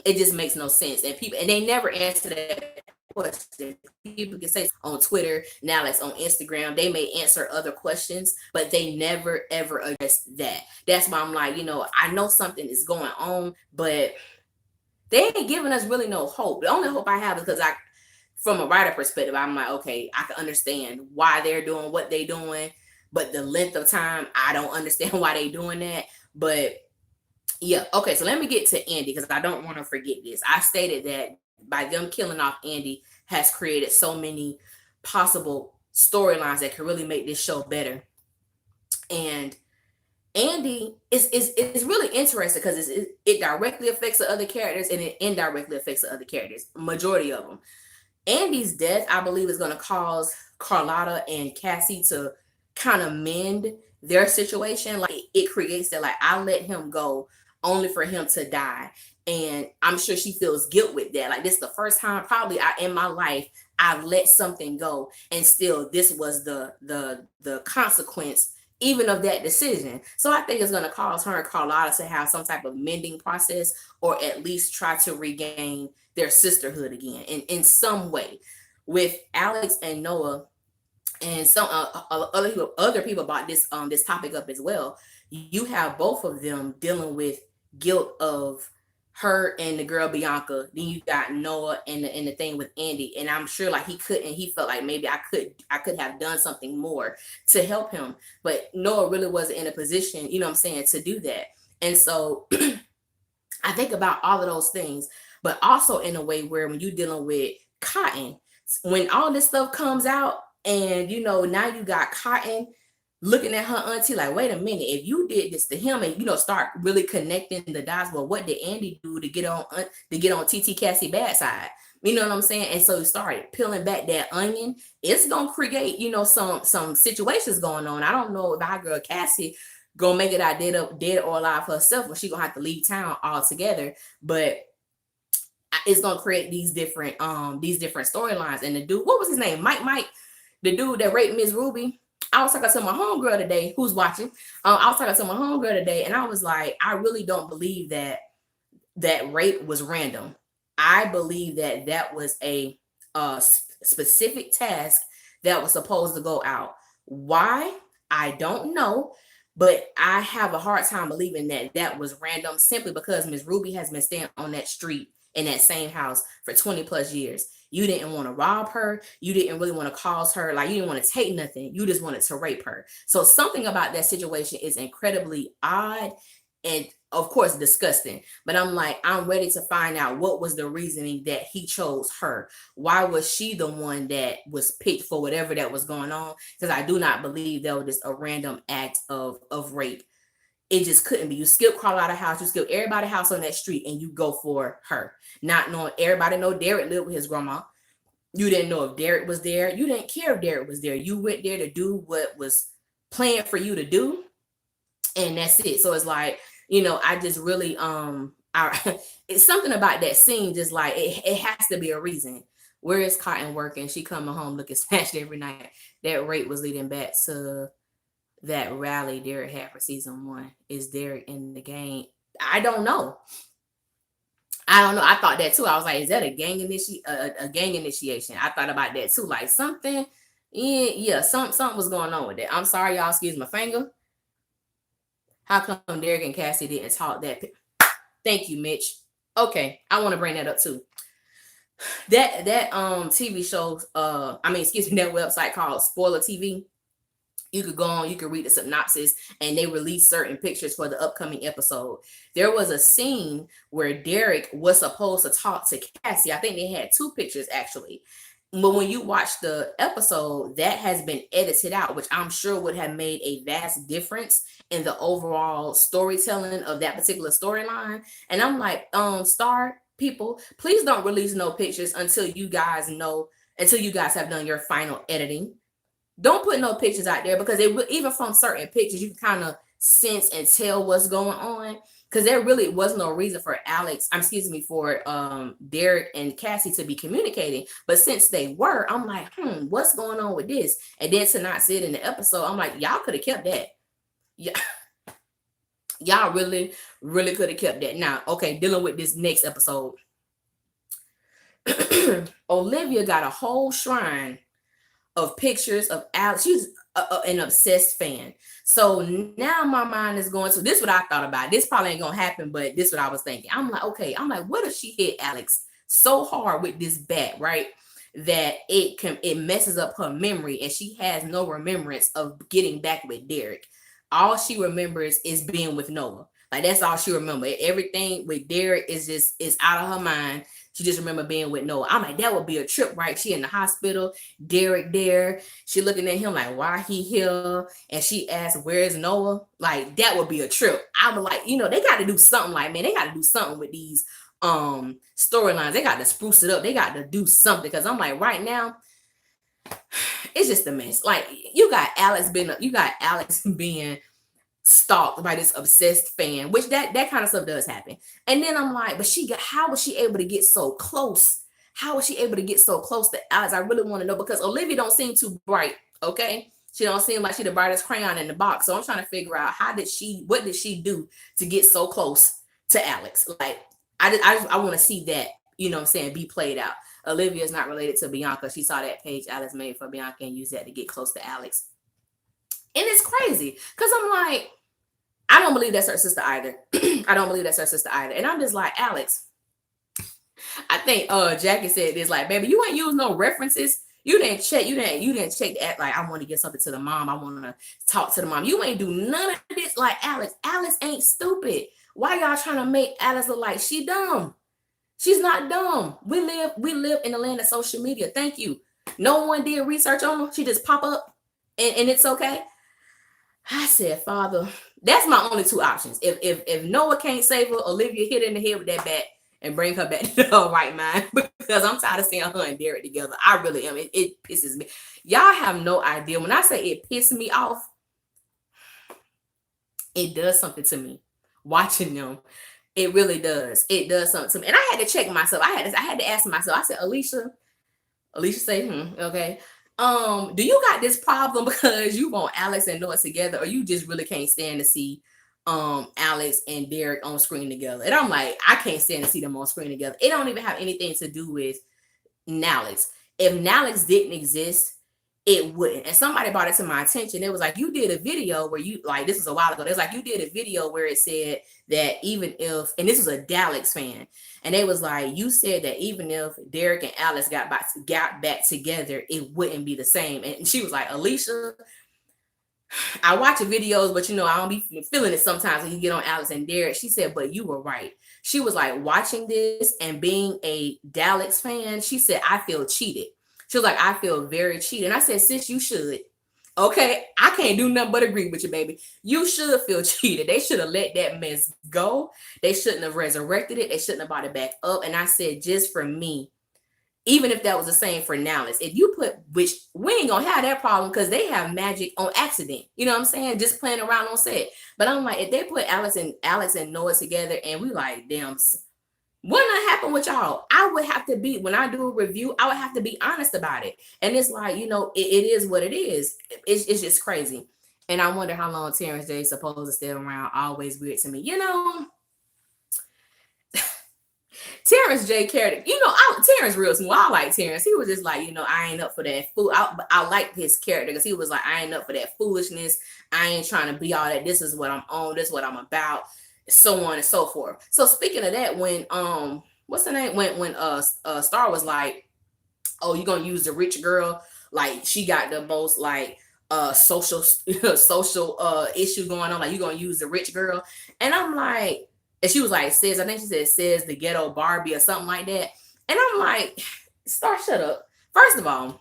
it just makes no sense. And they never answer that question. People can say on Twitter, now it's on Instagram, they may answer other questions, but they never ever address that. That's why I'm like, I know something is going on, but they ain't giving us really no hope. The only hope I have is because from a writer perspective, I'm like, okay, I can understand why they're doing what they're doing. But the length of time, I don't understand why they doing that. But yeah, okay, so let me get to Andy, because I don't want to forget this. I stated that by them killing off Andy has created so many possible storylines that could really make this show better. And Andy is really interesting because it directly affects the other characters and it indirectly affects the other characters, majority of them. Andy's death, I believe, is going to cause Carlotta and Cassie to kind of mend their situation. Like, it creates that, like, I let him go only for him to die, and I'm sure she feels guilt with that. Like, this is the first time probably in my life I've let something go, and still this was the consequence even of that decision. So I think it's going to cause her and Carlotta to have some type of mending process, or at least try to regain their sisterhood again in some way. With Alex and Noah, and some other people brought this topic up as well. You have both of them dealing with guilt of her and the girl Bianca. Then you got Noah and the thing with Andy. And I'm sure like he felt like maybe I could have done something more to help him. But Noah really wasn't in a position, you know what I'm saying, to do that. And so I think about all of those things, but also in a way where when you're dealing with Cotton, when all this stuff comes out, and now you got Cotton looking at her auntie like, wait a minute, if you did this to him, and start really connecting the dots. Well, what did Andy do to get on TT Cassie bad side? You know what I'm saying? And so you started peeling back that onion. It's gonna create, some situations going on. I don't know if our girl Cassie gonna make it out dead or alive herself, or she gonna have to leave town altogether. But it's gonna create these different storylines. And the dude, what was his name? Mike. The dude that raped Miss Ruby. I was talking to my homegirl today who's watching. I was talking to my homegirl today, and I was like, I really don't believe that rape was random. I believe that was a specific task that was supposed to go out. Why? I don't know. But I have a hard time believing that that was random simply because Miss Ruby has been staying on that street in that same house for 20 plus years. You didn't want to rob her. You didn't really want to cause her, like, you didn't want to take nothing. You just wanted to rape her. So something about that situation is incredibly odd and, of course, disgusting. But I'm like, I'm ready to find out what was the reasoning that he chose her. Why was she the one that was picked for whatever that was going on? Because I do not believe that was just a random act of rape. It just couldn't be. You skip crawl out of house, you skip everybody's house on that street, and you go for her, not knowing. Everybody know Derek lived with his grandma. You didn't know if Derek was there. You didn't care if Derek was there. You went there to do what was planned for you to do, and that's it. So it's like, I just really it's something about that scene, just like it has to be a reason. Where is Cotton working? She coming home looking smashed every night. That rape was leading back to that rally Derek had for season 1. Is Derek in the game? I don't know. I thought that too. I was like, is that a gang initiation? I thought about that too. Like something, yeah, something was going on with that. I'm sorry, y'all. Excuse my finger. How come Derek and Cassie didn't talk that? Thank you, Mitch. Okay, I want to bring that up too. That TV show, that website called Spoiler TV. You could go on, you could read the synopsis, and they release certain pictures for the upcoming episode. There was a scene where Derek was supposed to talk to Cassie. I think they had 2 pictures actually. But when you watch the episode, that has been edited out, which I'm sure would have made a vast difference in the overall storytelling of that particular storyline. And I'm like, Star people, please don't release no pictures until you guys have done your final editing. Don't put no pictures out there, because even from certain pictures, you can kind of sense and tell what's going on. Because there really was no reason for Derek and Cassie to be communicating. But since they were, I'm like, what's going on with this? And then to not see it in the episode, I'm like, y'all could have kept that. Yeah. Y'all really, really could have kept that. Now, okay, dealing with this next episode. Olivia got a whole shrine of pictures of Alex. She's an obsessed fan. So now my mind is going to this. What I thought about. This probably ain't gonna happen, but this is what I was thinking. I'm like, what if she hit Alex so hard with this bat, right, that it messes up her memory, and she has no remembrance of getting back with Derek. All she remembers is being with Noah. Like, that's all she remembers. Everything with Derek is out of her mind. She just remember being with Noah. I'm like, that would be a trip, right? She in the hospital, Derek there. She looking at him like, why he here? And she asked, where's Noah? Like, that would be a trip. I was like, they got to do something. Like, man, they got to do something with these storylines. They got to spruce it up. They got to do something. Because I'm like, right now, it's just a mess. Like, you got Alex being stalked by this obsessed fan, which that kind of stuff does happen. And then I'm like, but how was she able to get so close? How was she able to get so close to Alex? I really want to know, because Olivia don't seem too bright. Okay. She don't seem like she the brightest crayon in the box. So I'm trying to figure out what did she do to get so close to Alex? Like, I want to see that, be played out. Olivia is not related to Bianca. She saw that page Alex made for Bianca and used that to get close to Alex. And it's crazy, because I'm like, I don't believe that's her sister either. And I'm just like, Alex, I think Jackie said this, like, baby, you ain't use no references. You didn't check that. Like, I want to get something to the mom. I want to talk to the mom. You ain't do none of this. Like, Alex ain't stupid. Why y'all trying to make Alex look like she dumb? She's not dumb. We live in the land of social media. Thank you. No one did research on her. She just pop up and it's okay. I said, Father, that's my only 2 options. If Noah can't save her, Olivia hit her in the head with that bat and bring her back to her right mind, because I'm tired of seeing her and Derek together. I really am. It pisses me. Y'all have no idea. When I say it pisses me off, it does something to me watching them. It really does. It does something to me. And I had to check myself. I had to ask myself. I said, Alicia say, okay. Do you got this problem because you want Alex and Noah together, or you just really can't stand to see Alex and Derek on screen together? And I'm like, I can't stand to see them on screen together. It don't even have anything to do with Nalex. If Nalex didn't exist, it wouldn't. And somebody brought it to my attention. It was like, you did a video where you, like, this was a while ago. It was like, you did a video where it said that even if, and this was a Dallas fan, and it was like, you said that even if Derek and Alex got back together, it wouldn't be the same. And she was like, Alicia, I watch your videos, but I don't be feeling it sometimes when you get on Alex and Derek. She said, but you were right. She was like, watching this and being a Dallas fan, she said, I feel cheated. She was like, I feel very cheated. And I said, sis, you should. Okay, I can't do nothing but agree with you, baby. You should feel cheated. They should have let that mess go. They shouldn't have resurrected it. They shouldn't have brought it back up. And I said, just for me, even if that was the same for Nowless, if you put, which we ain't gonna have that problem because they have magic on accident. You know what I'm saying? Just playing around on set. But I'm like, if they put Alex and Noah together and we like, damn, what not happen with y'all? I would have to be, when I do a review, I would have to be honest about it. And it's like, it is what it is. It's just crazy. And I wonder how long Terrence J is supposed to stay around. Always weird to me. Terrence J character, Terrence real smooth. I like Terrence. He was just like, I ain't up for that fool. I like his character because he was like, I ain't up for that foolishness. I ain't trying to be all that. This is what I'm on. This is what I'm about. So on and so forth. So speaking of that, when what's the name? When Star was like, oh, you gonna use the rich girl? Like she got the most like social issue going on. Like you gonna use the rich girl? And I'm like, and she was like, says, I think she says the ghetto Barbie or something like that. And I'm like, Star, shut up. First of all,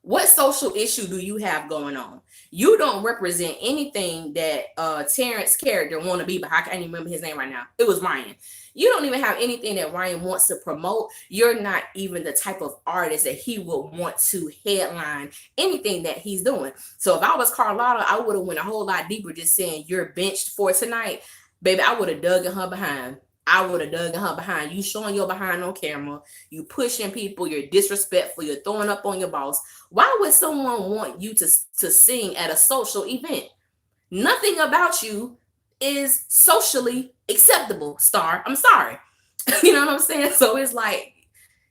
what social issue do you have going on? You don't represent anything that Terrence character want to be, but I can't even remember his name right now. It was Ryan. You don't even have anything that Ryan wants to promote. You're not even the type of artist that he would want to headline anything that he's doing. So if I was Carlotta, I would have went a whole lot deeper just saying you're benched for tonight. Baby, I would have dug in her behind. You showing your behind on camera. You pushing people. You're disrespectful. You're throwing up on your boss. Why would someone want you to sing at a social event? Nothing about you is socially acceptable, Star. I'm sorry. You know what I'm saying? So it's like,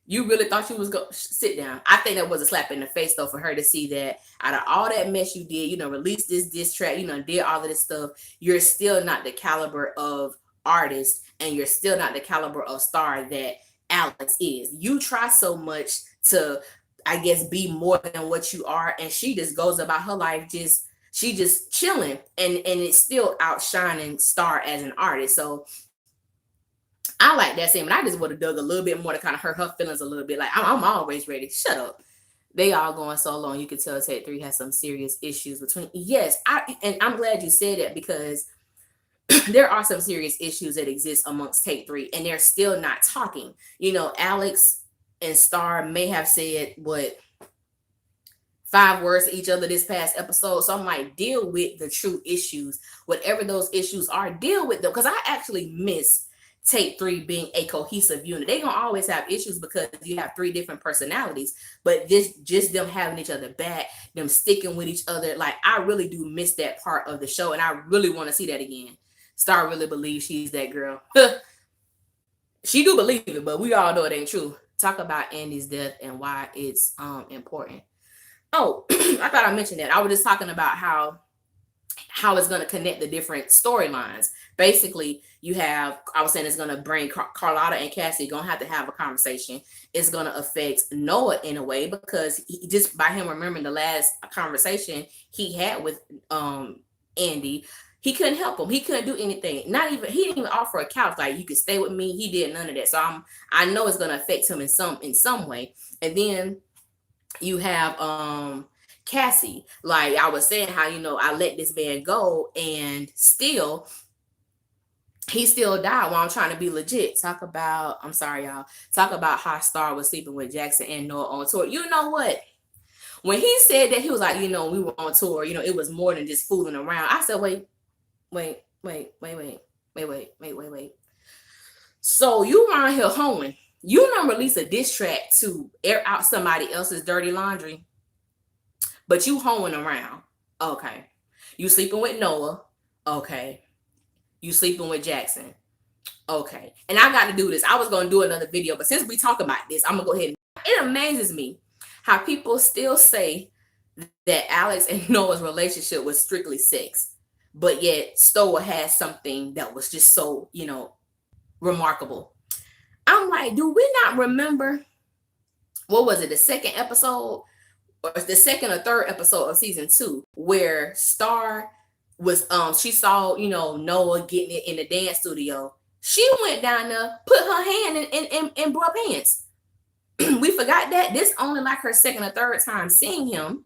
you really thought you was going to sit down. I think that was a slap in the face, though, for her to see that out of all that mess you did, release this diss track, did all of this stuff. You're still not the caliber of artist, and you're still not the caliber of star that Alex is. You try so much to, I guess, be more than what you are, and she just goes about her life she just chilling, and it's still outshining Star as an artist. So I like that scene, but I just would have dug a little bit more to kind of hurt her feelings a little bit. Like, I'm always ready. Shut up. They all going so long. You could tell Take 3 has some serious issues between. Yes, I'm glad you said that because there are some serious issues that exist amongst Take 3, and they're still not talking. Alex and Star may have said 5 words to each other this past episode. So I'm like, deal with the true issues, whatever those issues are. Deal with them, because I actually miss Take 3 being a cohesive unit. They gonna always have issues because you have 3 different personalities, but this just them having each other back, them sticking with each other. Like, I really do miss that part of the show, and I really want to see that again. Star really believes she's that girl. She do believe it, but we all know it ain't true. Talk about Andy's death and why it's important. Oh, I thought I mentioned that. I was just talking about how it's going to connect the different storylines. Basically, I was saying it's going to bring Carlotta and Cassie going to have a conversation. It's going to affect Noah in a way, because just by him remembering the last conversation he had with Andy, he couldn't help him. He couldn't do anything. He didn't even offer a couch. Like, you could stay with me. He did none of that. So I know it's going to affect him in some way. And then you have Cassie, like I was saying, how I let this man go, and he still died while I'm trying to be legit. Talk about how Star was sleeping with Jackson and Noah on tour. You know what? When he said that, he was like, we were on tour, it was more than just fooling around. I said, wait. So you around here hoeing. You don't release a diss track to air out somebody else's dirty laundry, but you hoeing around. Okay. You sleeping with Noah. Okay. You sleeping with Jackson. Okay. And I got to do this. I was going to do another video, but since we talk about this, I'm going to go ahead. It amazes me how people still say that Alex and Noah's relationship was strictly sex, but yet Stoa had something that was just so, remarkable. I'm like, do we not remember, what was it, the second episode or the second or third episode of season 2, where Star was she saw, Noah getting it in the dance studio. She went down there, put her hand in bro pants. We forgot that. This only like her second or third time seeing him.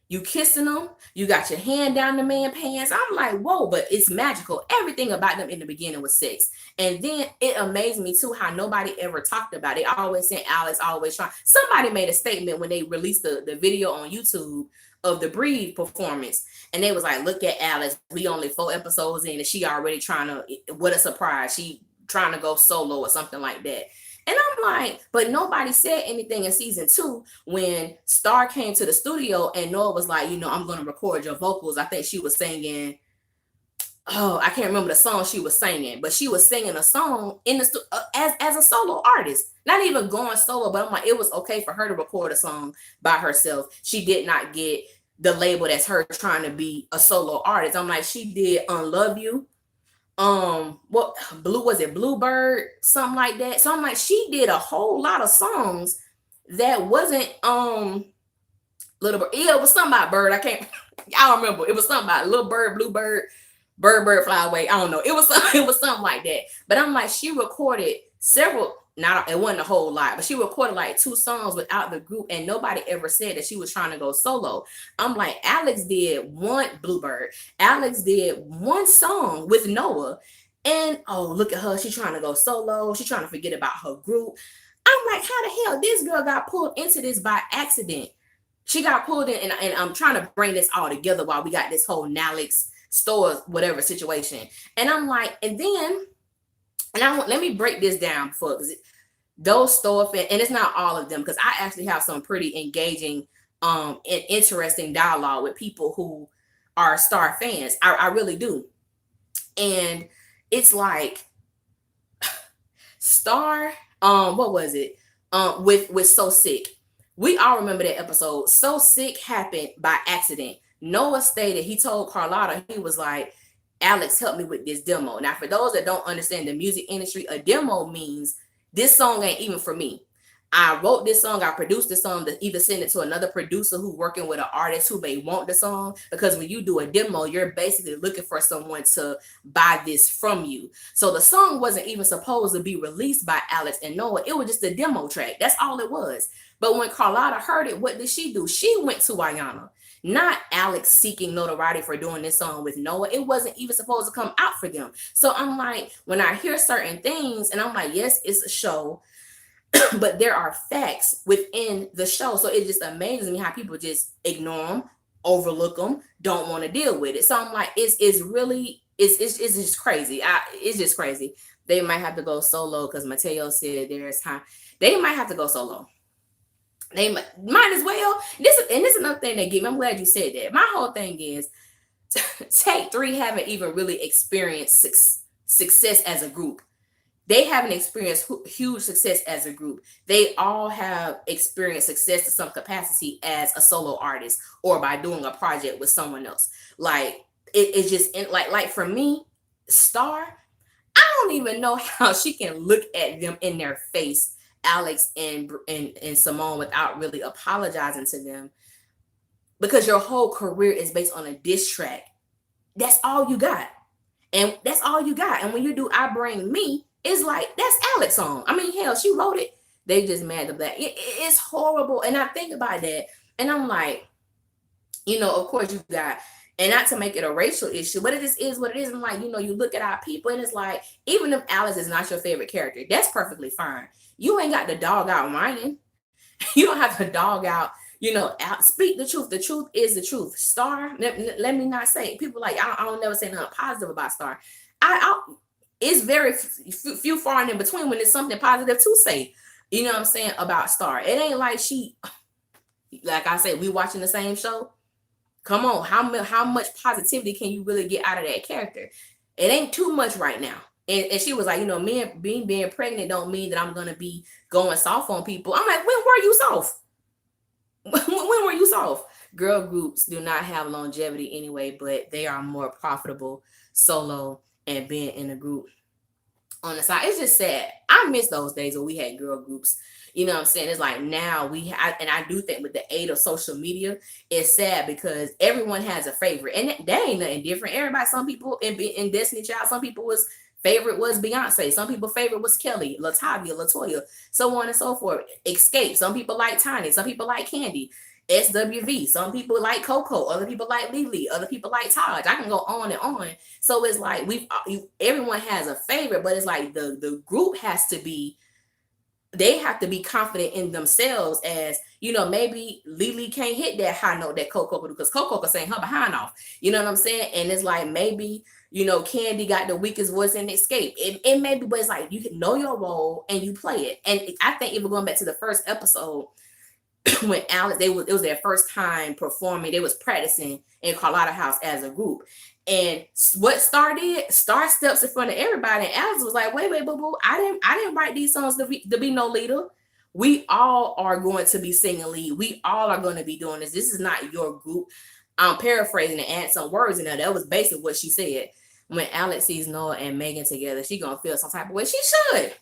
You kissing him, you got your hand down the man pants. I'm like, whoa, but it's magical. Everything about them in the beginning was sex. And then it amazed me too how nobody ever talked about it. Always saying Alex, always trying. Somebody made a statement when they released the video on YouTube of the Breathe performance. And they was like, look at Alex. We only 4 episodes in and she already trying to, what a surprise. She trying to go solo or something like that. And I'm like, but nobody said anything in season 2 when Star came to the studio and Noah was like, I'm going to record your vocals. I think she was singing, I can't remember the song she was singing, but she was singing a song in the as a solo artist, not even going solo, but I'm like, it was okay for her to record a song by herself. She did not get the label that's her trying to be a solo artist. I'm like, she did Unlove You. What was it, Bluebird, something like that. So I'm like, she did a whole lot of songs that wasn't Little Bird. Yeah, it was something about bird. I can't y'all remember. It was something about Little Bird, Bluebird, Bird Fly Away. I don't know. It was something like that. But I'm like, she recorded several, not it wasn't a whole lot, but she recorded like 2 songs without the group, and nobody ever said that she was trying to go solo. I'm like, Alex did one Bluebird. Alex did one song with Noah, and look at her. She's trying to go solo. She's trying to forget about her group. I'm like, how the hell this girl got pulled into this by accident? She got pulled in, and I'm trying to bring this all together while we got this whole Alex store whatever situation. And I'm like, and then, let me break this down for, because those store fans, and it's not all of them, because I actually have some pretty engaging and interesting dialogue with people who are Star fans. I really do. And it's like Star, what was it? With So Sick. We all remember that episode. So Sick happened by accident. Noah stated, he told Carlotta, he was like, Alex, help me with this demo. Now, for those that don't understand the music industry, a demo means this song ain't even for me. I wrote this song, I produced this song to either send it to another producer who's working with an artist who may want the song, because when you do a demo, you're basically looking for someone to buy this from you. So the song wasn't even supposed to be released by Alex and Noah. It was just a demo track. That's all it was. But when Carlotta heard it, what did she do? She went to Ayana. Not Alex seeking notoriety for doing this song with Noah. It wasn't even supposed to come out for them. So I'm like, when I hear certain things, and I'm like, yes, it's a show, but there are facts within the show. So it just amazes me how people just ignore them, overlook them, don't want to deal with it. So I'm like, it's just crazy. It's just crazy. They might have to go solo, because Mateo said there's time. They might have to go solo. They might as well. This is another thing they give me. I'm glad you said that. My whole thing is, Take 3 haven't even really experienced success as a group. They haven't experienced huge success as a group. They all have experienced success to some capacity as a solo artist or by doing a project with someone else. Like it's just like for me, Star, I don't even know how she can look at them in their face, Alex and Simone, without really apologizing to them, because your whole career is based on a diss track. That's all you got. And that's all you got. And when you do I Bring Me, it's like, that's Alex's song. I mean, hell, she wrote it. They just mad the black. It's horrible. And I think about that, and I'm like, of course you got, and not to make it a racial issue, but it just is what it is. And like, you look at our people, and it's like, even if Alex is not your favorite character, that's perfectly fine. You ain't got the dog out whining. You don't have to dog out, speak the truth. The truth is the truth. Star, let me not say, people like, I don't never say nothing positive about Star. It's very few far and in between when it's something positive to say, what I'm saying, about Star. It ain't like she, like I said, we watching the same show. Come on, how much positivity can you really get out of that character? It ain't too much right now. And she was like, me being pregnant don't mean that I'm gonna be going soft on people. I'm like, when were you soft? When were you soft? girl groups do not have longevity anyway, but they are more profitable solo and being in a group on the side. It's just sad. I miss those days when we had girl groups. You know what I'm saying? It's like now and I do think with the aid of social media, it's sad because everyone has a favorite, and that ain't nothing different. Everybody, some people in Destiny Child, some people was favorite was Beyonce, some people favorite was Kelly, Latavia, Latoya, so on and so forth. Escape. Some people like Tiny, some people like Candy. SWV. Some people like Coco, other people like Lily, other people like Taj. I can go on and on. So it's like everyone has a favorite, but it's like the group has to be, they have to be confident in themselves. As you know, maybe Lily can't hit that high note that Coco could do, because Coco could sing her behind off. You know what I'm saying? And it's like maybe, you know, Candy got the weakest voice in Escape. It may be, but it's like you can know your role and you play it. And I think even going back to the first episode, when Alex, it was their first time performing. They was practicing in Carlotta House as a group. And what Star did, Star steps in front of everybody, and Alex was like, wait, boo boo, I didn't write these songs to be no leader. We all are going to be singing lead. We all are going to be doing this. This is not your group. I'm paraphrasing and add some words in there. That was basically what she said. When Alex sees Noah and Megan together, she gonna feel some type of way. She should.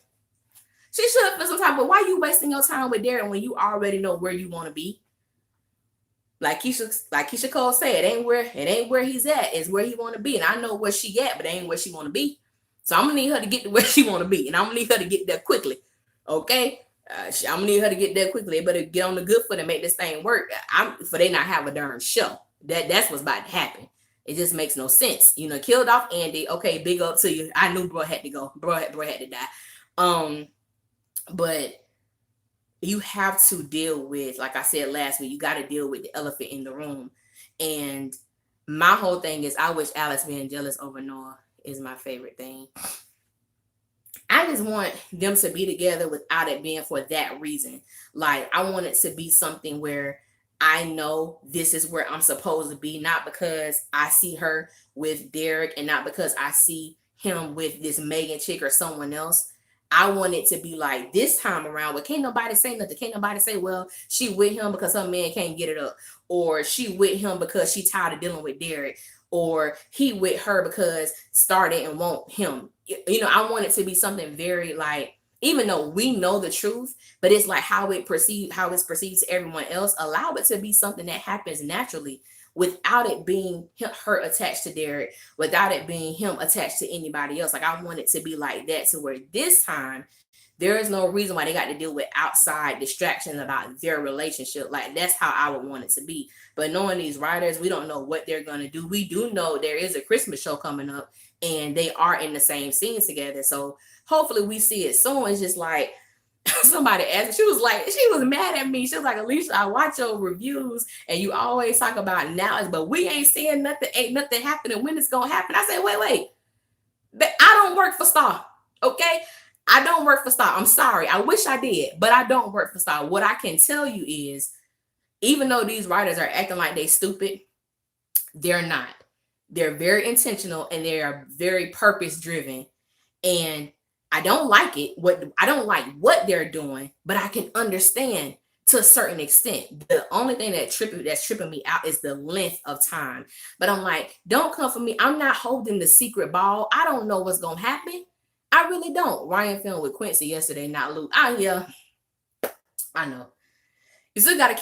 She should feel some type of, why you wasting your time with Darren when you already know where you want to be? Like Keisha Cole said, it ain't where he's at, it's where he want to be. And I know where she at, but it ain't where she want to be. So I'm gonna need her to get to where she want to be, and I'm gonna need her to get there quickly. Okay, I'm gonna need her to get there quickly. They better get on the good foot and make this thing work. For they not have a darn show. That's what's about to happen. It just makes no sense. You know, killed off Andy. Okay, big up to you. I knew bro had to go. Bro had to die. But you have to deal with, like I said last week, you got to deal with the elephant in the room. And my whole thing is, I wish Alex being jealous over Noah is my favorite thing. I just want them to be together without it being for that reason. Like, I want it to be something where I know this is where I'm supposed to be, not because I see her with Derek and not because I see him with this Megan chick or someone else. I want it to be like this time around where can't nobody say nothing. Can't nobody say, well, she with him because her man can't get it up. Or she with him because she tired of dealing with Derek. Or he with her because Star didn't want him. You know, I want it to be something very like, even though we know the truth, but it's like how it's perceived to everyone else. Allow it to be something that happens naturally, without it being her attached to Derek, without it being him attached to anybody else. Like, I want it to be like that, to where this time there is no reason why they got to deal with outside distractions about their relationship. Like, that's how I would want it to be. But knowing these writers, we don't know what they're going to do. We do know there is a Christmas show coming up and they are in the same scenes together. So hopefully we see it soon. It's just like, somebody asked, she was mad at me. She was like, Alicia, I watch your reviews and you always talk about now, but we ain't seeing nothing, ain't nothing happening. When it's gonna happen? I said, wait. But I don't work for Star. Okay. I don't work for Star. I'm sorry. I wish I did, but I don't work for Star. What I can tell you is, even though these writers are acting like they stupid, they're not. They're very intentional and they are very purpose driven. And I don't like it. I don't like what they're doing, but I can understand to a certain extent. The only thing that's tripping me out is the length of time. But I'm like, don't come for me. I'm not holding the secret ball. I don't know what's gonna happen. I really don't. Ryan filmed with Quincy yesterday, not Luke. Yeah, I know. You still gotta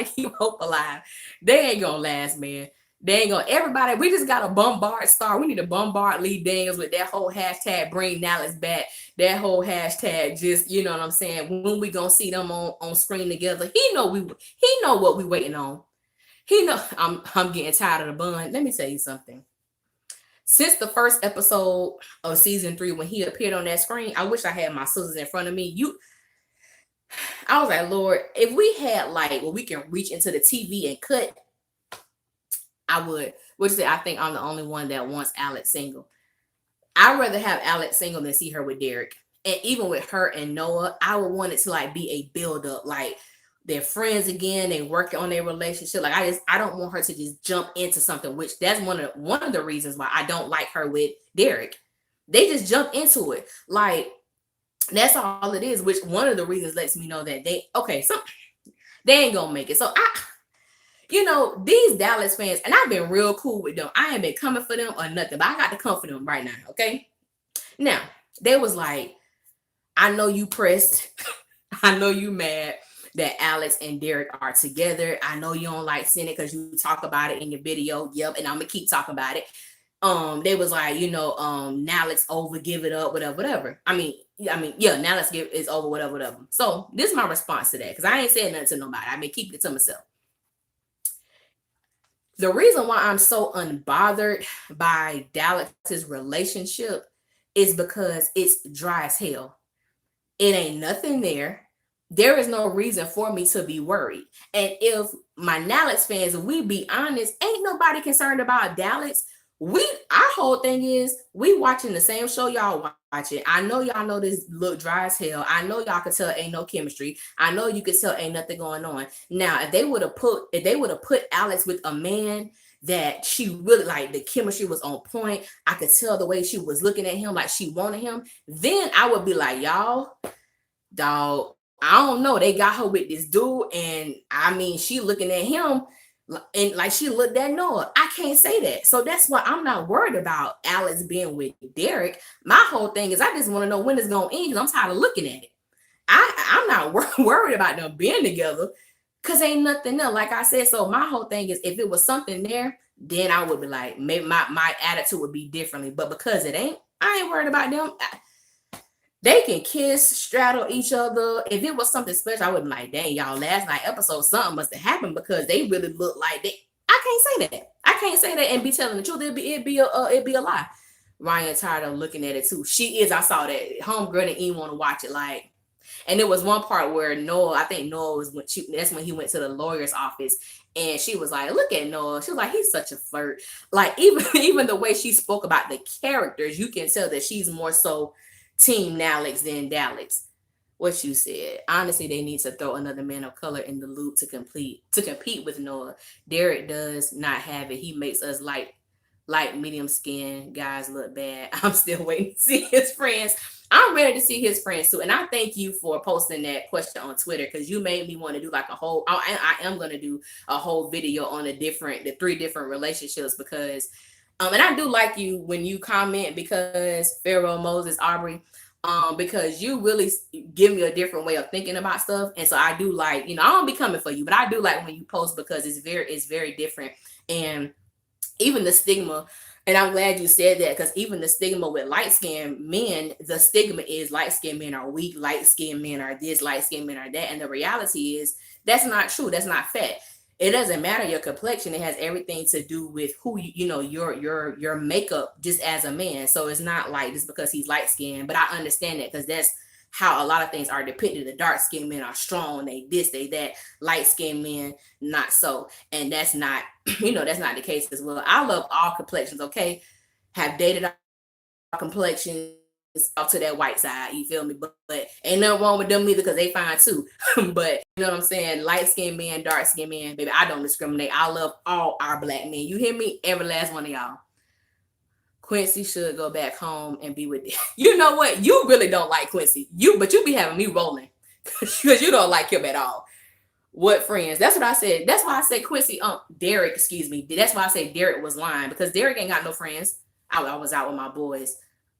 keep hope alive. They ain't gonna last, man. They ain't gonna, everybody, we just gotta bombard Star. We need to bombard Lee Daniels with that whole hashtag bring Dallas back. That whole hashtag, just, you know what I'm saying? When we gonna see them on screen together. He know what we waiting on. He know I'm getting tired of the bun. Let me tell you something. Since the first episode of season 3, when he appeared on that screen, I wish I had my sisters in front of me. I was like, Lord, if we had like where we can reach into the TV and cut, I would. Which is, I think I'm the only one that wants Alex single. I'd rather have Alex single than see her with Derek. And even with her and Noah, I would want it to like be a build up. Like, they're friends again, they work on their relationship. Like, I don't want her to just jump into something, which that's one of the reasons why I don't like her with Derek. They just jump into it. Like, that's all it is, which one of the reasons lets me know that they ain't gonna make it. So you know, these Dallas fans, and I've been real cool with them. I ain't been coming for them or nothing, but I got to come for them right now, okay? Now, they was like, I know you pressed. I know you mad that Alex and Derek are together. I know you don't like seeing it because you talk about it in your video. Yep, and I'm gonna keep talking about it. They was like, you know, now let's over, give it up, whatever. I mean, yeah, now let's give it's over, whatever. So this is my response to that because I ain't saying nothing to nobody. I've been keeping it to myself. The reason why I'm so unbothered by Dallas's relationship is because it's dry as hell. It ain't nothing there. There is no reason for me to be worried. And if my Dallas fans, if we be honest, ain't nobody concerned about Dallas. Our whole thing is we watching the same show y'all watching. I know y'all know this look dry as hell. I know y'all could tell ain't no chemistry. I know you could tell ain't nothing going on. Now, if they would have put Alex with a man that she really like, the chemistry was on point, I could tell the way she was looking at him like she wanted him, then I would be like, y'all, dog, I don't know. They got her with this dude, and I mean, she looking at him and like she looked at Noah. I can't say that. So that's why I'm not worried about Alex being with Derek. My whole thing is I just want to know when it's going to end because I'm tired of looking at it. I'm not worried about them being together because ain't nothing there. Like I said, so my whole thing is if it was something there, then I would be like, maybe my attitude would be differently. But because it ain't, I ain't worried about them. They can kiss, straddle each other. If it was something special, I would be like, dang, y'all, last night episode, something must have happened because they really look like they. I can't say that. I can't say that and be telling the truth. It'd be a lie. Ryan tired of looking at it too. She is. I saw that. Homegirl didn't even want to watch it. Like, and there was one part where Noah, I think Noah was when that's when he went to the lawyer's office. And she was like, look at Noah. She was like, he's such a flirt. Like, even the way she spoke about the characters, you can tell that she's more so Team Alex than Dallas. What you said. Honestly, they need to throw another man of color in the loop to compete with Noah. Derek does not have it. He makes us light, medium skin guys look bad. I'm still waiting to see his friends. I'm ready to see his friends too. And I thank you for posting that question on Twitter because you made me want to do like a whole. I am going to do a whole video on the 3 different relationships because. And I do like you when you comment because Pharaoh, Moses, Aubrey, because you really give me a different way of thinking about stuff. And so I do like, I don't be coming for you, but I do like when you post because it's very different. And even the stigma, and I'm glad you said that because even the stigma with light-skinned men, the stigma is light-skinned men are weak, light-skinned men are this, light-skinned men are that. And the reality is that's not true. That's not fact. It doesn't matter your complexion. It has everything to do with who your makeup just as a man. So it's not like just because he's light skinned, but I understand that because that's how a lot of things are depicted. The dark skinned men are strong. They this, they that. Light skinned men, not so. And that's not, that's not the case as well. I love all complexions. Okay, have dated all complexions. Off to that white side, you feel me? But ain't nothing wrong with them either because they fine too. But you know what I'm saying? Light-skinned men, dark-skinned men, baby, I don't discriminate. I love all our black men. You hear me? Every last one of y'all. Quincy should go back home and be with them. You know what? You really don't like Quincy. But you be having me rolling because you don't like him at all. What friends? That's what I said. That's why I said Quincy, Derek, excuse me. That's why I said Derek was lying because Derek ain't got no friends. I was out with my boys.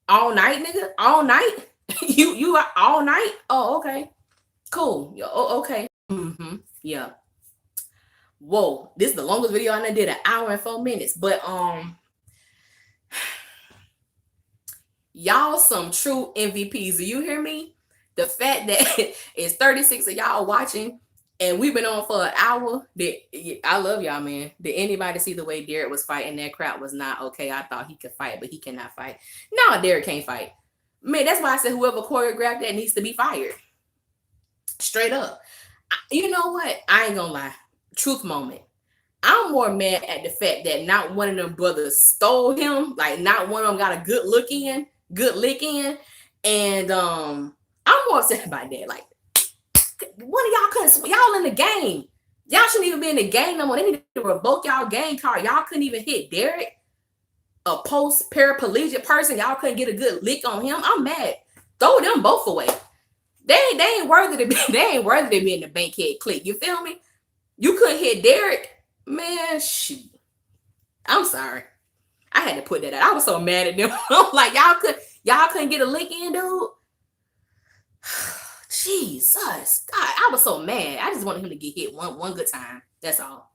All night, nigga? All night? you all night? Oh, okay. Cool. Okay. Mm-hmm. Yeah. Whoa. This is the longest video I did, 1 hour and 4 minutes. But y'all some true MVPs. Do you hear me? The fact that it's 36 of y'all watching and we've been on for 1 hour. I love y'all, man. Did anybody see the way Derek was fighting? That crowd was not okay. I thought he could fight, but he cannot fight. No, Derek can't fight. Man, that's why I said whoever choreographed that needs to be fired. Straight up. You know what? I ain't gonna lie. Truth moment. I'm more mad at the fact that not one of them brothers stole him. Like not one of them got a good lick in. And I'm more upset about that. Like, one of y'all couldn't, y'all in the game. Y'all shouldn't even be in the game no more. They need to revoke y'all game card. Y'all couldn't even hit Derek, a post-paraplegic person. Y'all couldn't get a good lick on him. I'm mad. Throw them both away. They ain't worthy to be in the Bankhead clique. You feel me? You couldn't hit Derek. Man, shoot. I'm sorry. I had to put that out. I was so mad at them. I'm like, y'all couldn't get a lick in, dude. Jesus. God, I was so mad. I just wanted him to get hit one good time. That's all.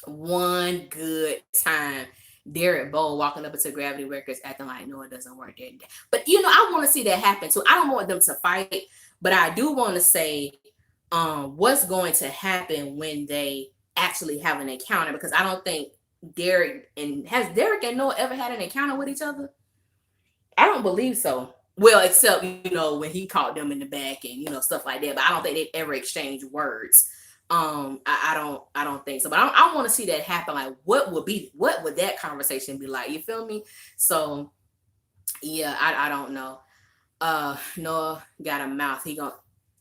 One good time. Derek Bowl walking up into Gravity Records acting like no, it doesn't work that day. But I want to see that happen too. I don't want them to fight, but I do want to say what's going to happen when they actually have an encounter, because I don't think Derek and Noah ever had an encounter with each other? I don't believe so. Well, except when he caught them in the back and stuff like that. But I don't think they've ever exchanged words. I don't think so. But I want to see that happen. Like, what would that conversation be like? You feel me? So yeah, I don't know. Noah got a mouth.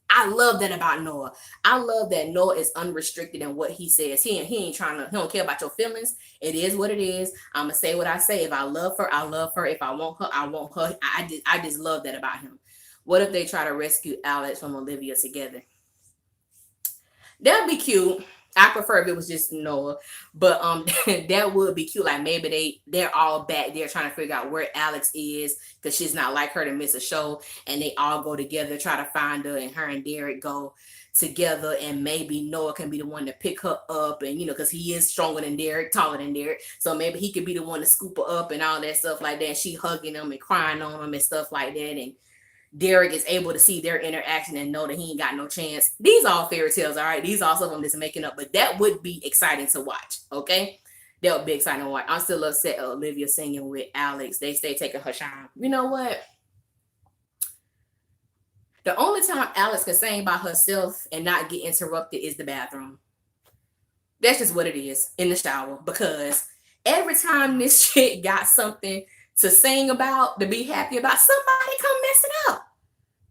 I love that about Noah. I love that Noah is unrestricted in what he says. He ain't trying to. He don't care about your feelings. It is what it is. I'm gonna say what I say. If I love her, I love her. If I want her, I want her. I just love that about him. What if they try to rescue Alex from Olivia together? That'd be cute. I prefer if it was just Noah, but that would be cute. Like maybe they're all back there trying to figure out where Alex is, because she's not like her to miss a show, and they all go together try to find her, and her and Derek go together, and maybe Noah can be the one to pick her up, and because he is stronger than Derek, taller than Derek, so maybe he could be the one to scoop her up and all that stuff like that. And she hugging him and crying on him and stuff like that, and Derek is able to see their interaction and know that he ain't got no chance. These all fairy tales, all right? These all stuff I'm just making up, but that would be exciting to watch, okay? That would be exciting to watch. I'm still upset Olivia singing with Alex. They stay taking her shine. You know what? The only time Alex can sing by herself and not get interrupted is the bathroom. That's just what it is, in the shower, because every time this chick got something to sing about, to be happy about, somebody come mess it up.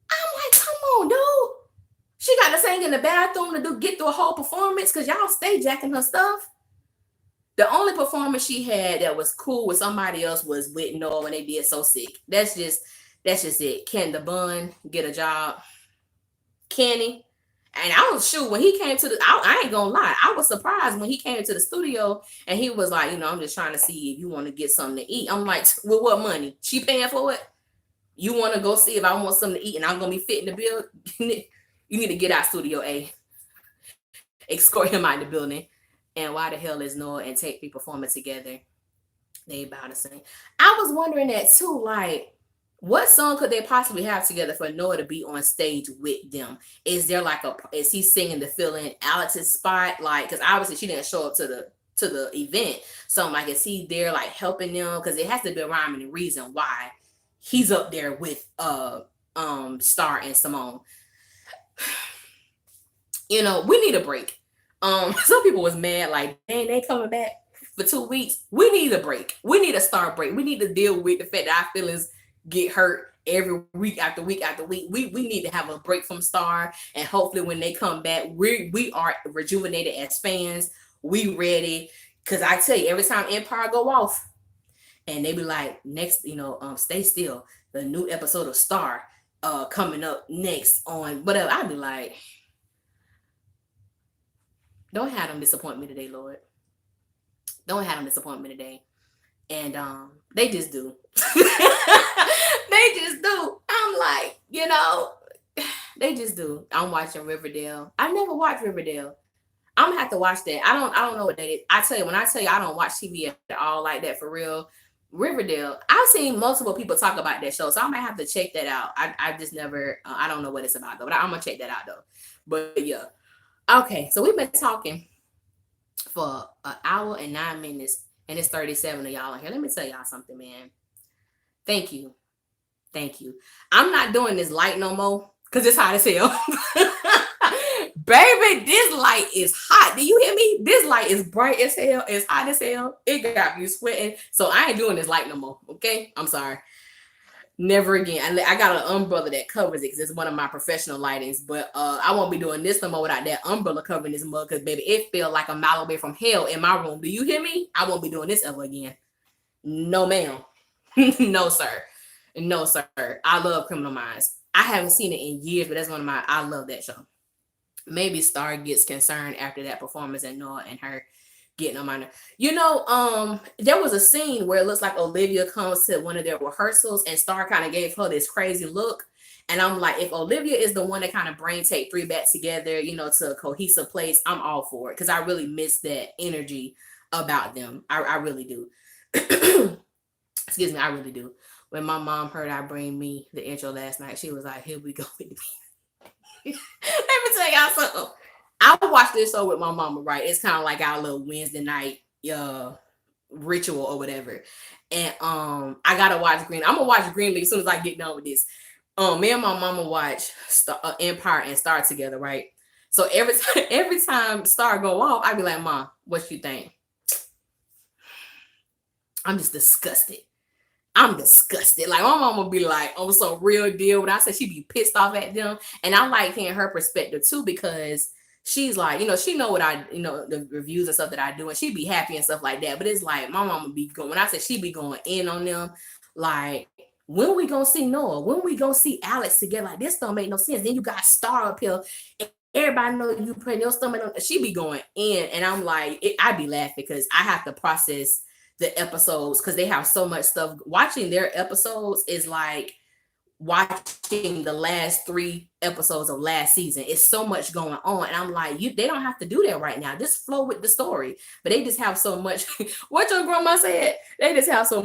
I'm like, come on, dude. She got to sing in the bathroom to get through a whole performance, because y'all stay jacking her stuff. The only performance she had that was cool with somebody else was with Noah when they did So Sick. That's just it. Can the bun get a job? Kenny. And I was sure when he came to I ain't gonna lie, I was surprised when he came to the studio and he was like, I'm just trying to see if you want to get something to eat. I'm like, with what money? She paying for it? You want to go see if I want something to eat and I'm gonna be fitting the bill? You need to get out, Studio A. Escort him out the building. And why the hell is Noah and Tate be performing together? They about to sing. I was wondering that too, like, what song could they possibly have together for Noah to be on stage with them? Is there is he singing to fill in Alex's spot? Like, because obviously she didn't show up to the event. So I'm like, is he there like helping them? Because it has to be a rhyme and a reason why he's up there with Star and Simone. We need a break. Some people was mad, like, dang, they coming back for 2 weeks. We need a break. We need a Star break. We need to deal with the fact that our feelings get hurt every week after week after week. We need to have a break from Star, and hopefully when they come back, we are rejuvenated as fans. We ready, because I tell you, every time Empire go off and they be like, next, Stay Still, the new episode of Star coming up next on whatever, I'd be like, don't have them disappoint me today, Lord. Don't have them disappoint me today. And they just do. They just do. I'm like, they just do. I'm watching Riverdale. I never watched Riverdale. I'm gonna have to watch that. I don't know what that is. I tell you, when I tell you I don't watch TV at all like that for real, Riverdale, I've seen multiple people talk about that show, so I might have to check that out. I just never, I don't know what it's about though, but I'm gonna check that out though. But yeah. Okay, so we've been talking for an hour and 9 minutes, and it's 37 of y'all in here. Let me tell y'all something, man. Thank you. I'm not doing this light no more, because it's hot as hell. Baby, this light is hot. Do you hear me? This light is bright as hell. It's hot as hell. It got me sweating. So I ain't doing this light no more. Okay? I'm sorry. Never again. I got an umbrella that covers it because it's one of my professional lightings. But I won't be doing this no more without that umbrella covering this mug, because baby, it felt like a mile away from hell in my room. Do you hear me? I won't be doing this ever again. No, ma'am. No, sir. No, sir. I love Criminal Minds. I haven't seen it in years, but that's I love that show. Maybe Star gets concerned after that performance and Noah and her getting on my nerves. You know, there was a scene where it looks like Olivia comes to one of their rehearsals and Star kind of gave her this crazy look. And I'm like, if Olivia is the one that kind of brain take three back together, you know, to a cohesive place, I'm all for it. Cause I really miss that energy about them. I really do. Excuse me, I really do. When my mom heard I bring me the intro last night, she was like, here we go. Let me tell y'all something. I watched this show with my mama, right? It's kind of like our little Wednesday night ritual or whatever. And I gotta watch Green. I'm gonna watch Greenleaf as soon as I get done with this. Me and my mama watch Empire and Star together, right? So every time Star go off, I be like, Mom, what you think? I'm just disgusted. I'm disgusted. Like my mama be like, oh, so real deal. When I say she be pissed off at them, and I like hearing her perspective too, because she's like, you know, she know what I, you know, the reviews and stuff that I do, and she be happy and stuff like that. But it's like my mama be going, when I say she be going in on them, like, when we gonna see Noah? When we gonna see Alex together? Like, this don't make no sense. Then you got Star up here. Everybody know you putting your stomach on. She be going in, and I'm like, I be laughing because I have to process the episodes because they have so much stuff. Watching their episodes is like watching the last 3 episodes of last season. It's so much going on, and I'm like, they don't have to do that right now. Just flow with the story. But they just have so much. What your grandma said? They just have so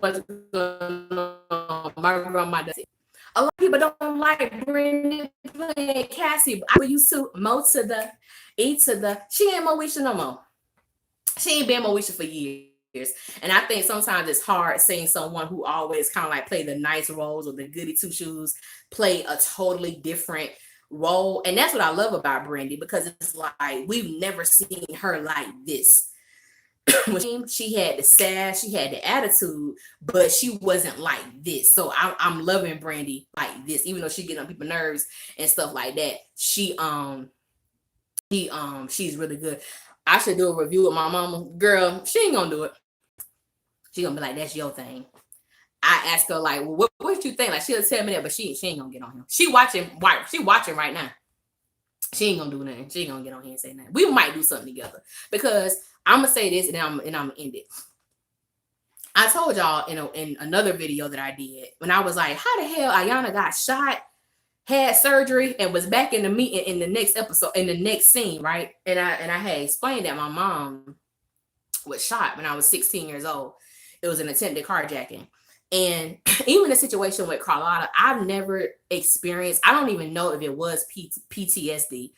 much going on. My grandma does it. A lot of people don't like Brittany playing Cassie. I used to Mo to the E to the. She ain't Moesha no more. She ain't been Moesha for years. And I think sometimes it's hard seeing someone who always kind of like play the nice roles or the goody two shoes play a totally different role. And that's what I love about Brandy, because it's like we've never seen her like this. She had the sass, she had the attitude, but she wasn't like this. So I'm loving Brandy like this, even though she get on people's nerves and stuff like that. She's really good. I should do a review with my mama. Girl, she ain't gonna do it. She gonna be like, that's your thing. I ask her like, well, what you think? Like, she'll tell me that, but she ain't gonna get on him. She watching right now. She ain't gonna do nothing. She ain't gonna get on here and say nothing. We might do something together, because I'm gonna say this and I'm gonna end it. I told y'all in another video that I did, when I was like, how the hell Ayana got shot, had surgery, and was back in the meeting in the next episode, in the next scene, right? And I had explained that my mom was shot when I was 16 years old. It was an attempted carjacking. And even the situation with Carlotta, I've never experienced, I don't even know if it was PTSD,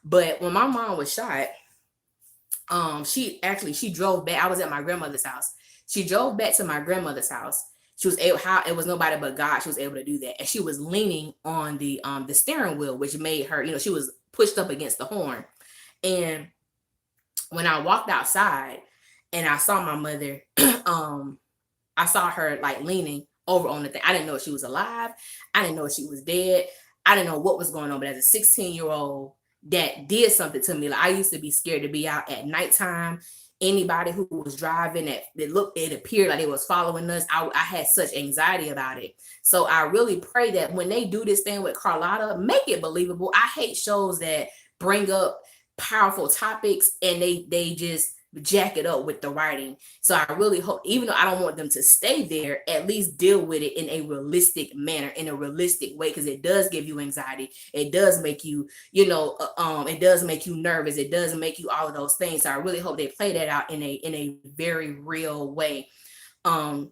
but when my mom was shot, she drove back. I was at my grandmother's house. She drove back to my grandmother's house. She was able, it was nobody but God, she was able to do that. And she was leaning on the steering wheel, which made her, you know, she was pushed up against the horn. And when I walked outside and I saw my mother, I saw her like leaning over on the thing. I didn't know if she was alive. I didn't know if she was dead. I didn't know what was going on. But as a 16-year-old, that did something to me. Like, I used to be scared to be out at nighttime. Anybody who was driving, it appeared like they was following us. I had such anxiety about it. So I really pray that when they do this thing with Carlotta, make it believable. I hate shows that bring up powerful topics and they just jack it up with the writing. So I really hope, even though I don't want them to stay there, at least deal with it in a realistic manner, in a realistic way, because it does give you anxiety. It does make you, it does make you nervous. It does make you all of those things. So I really hope they play that out in a very real way. Because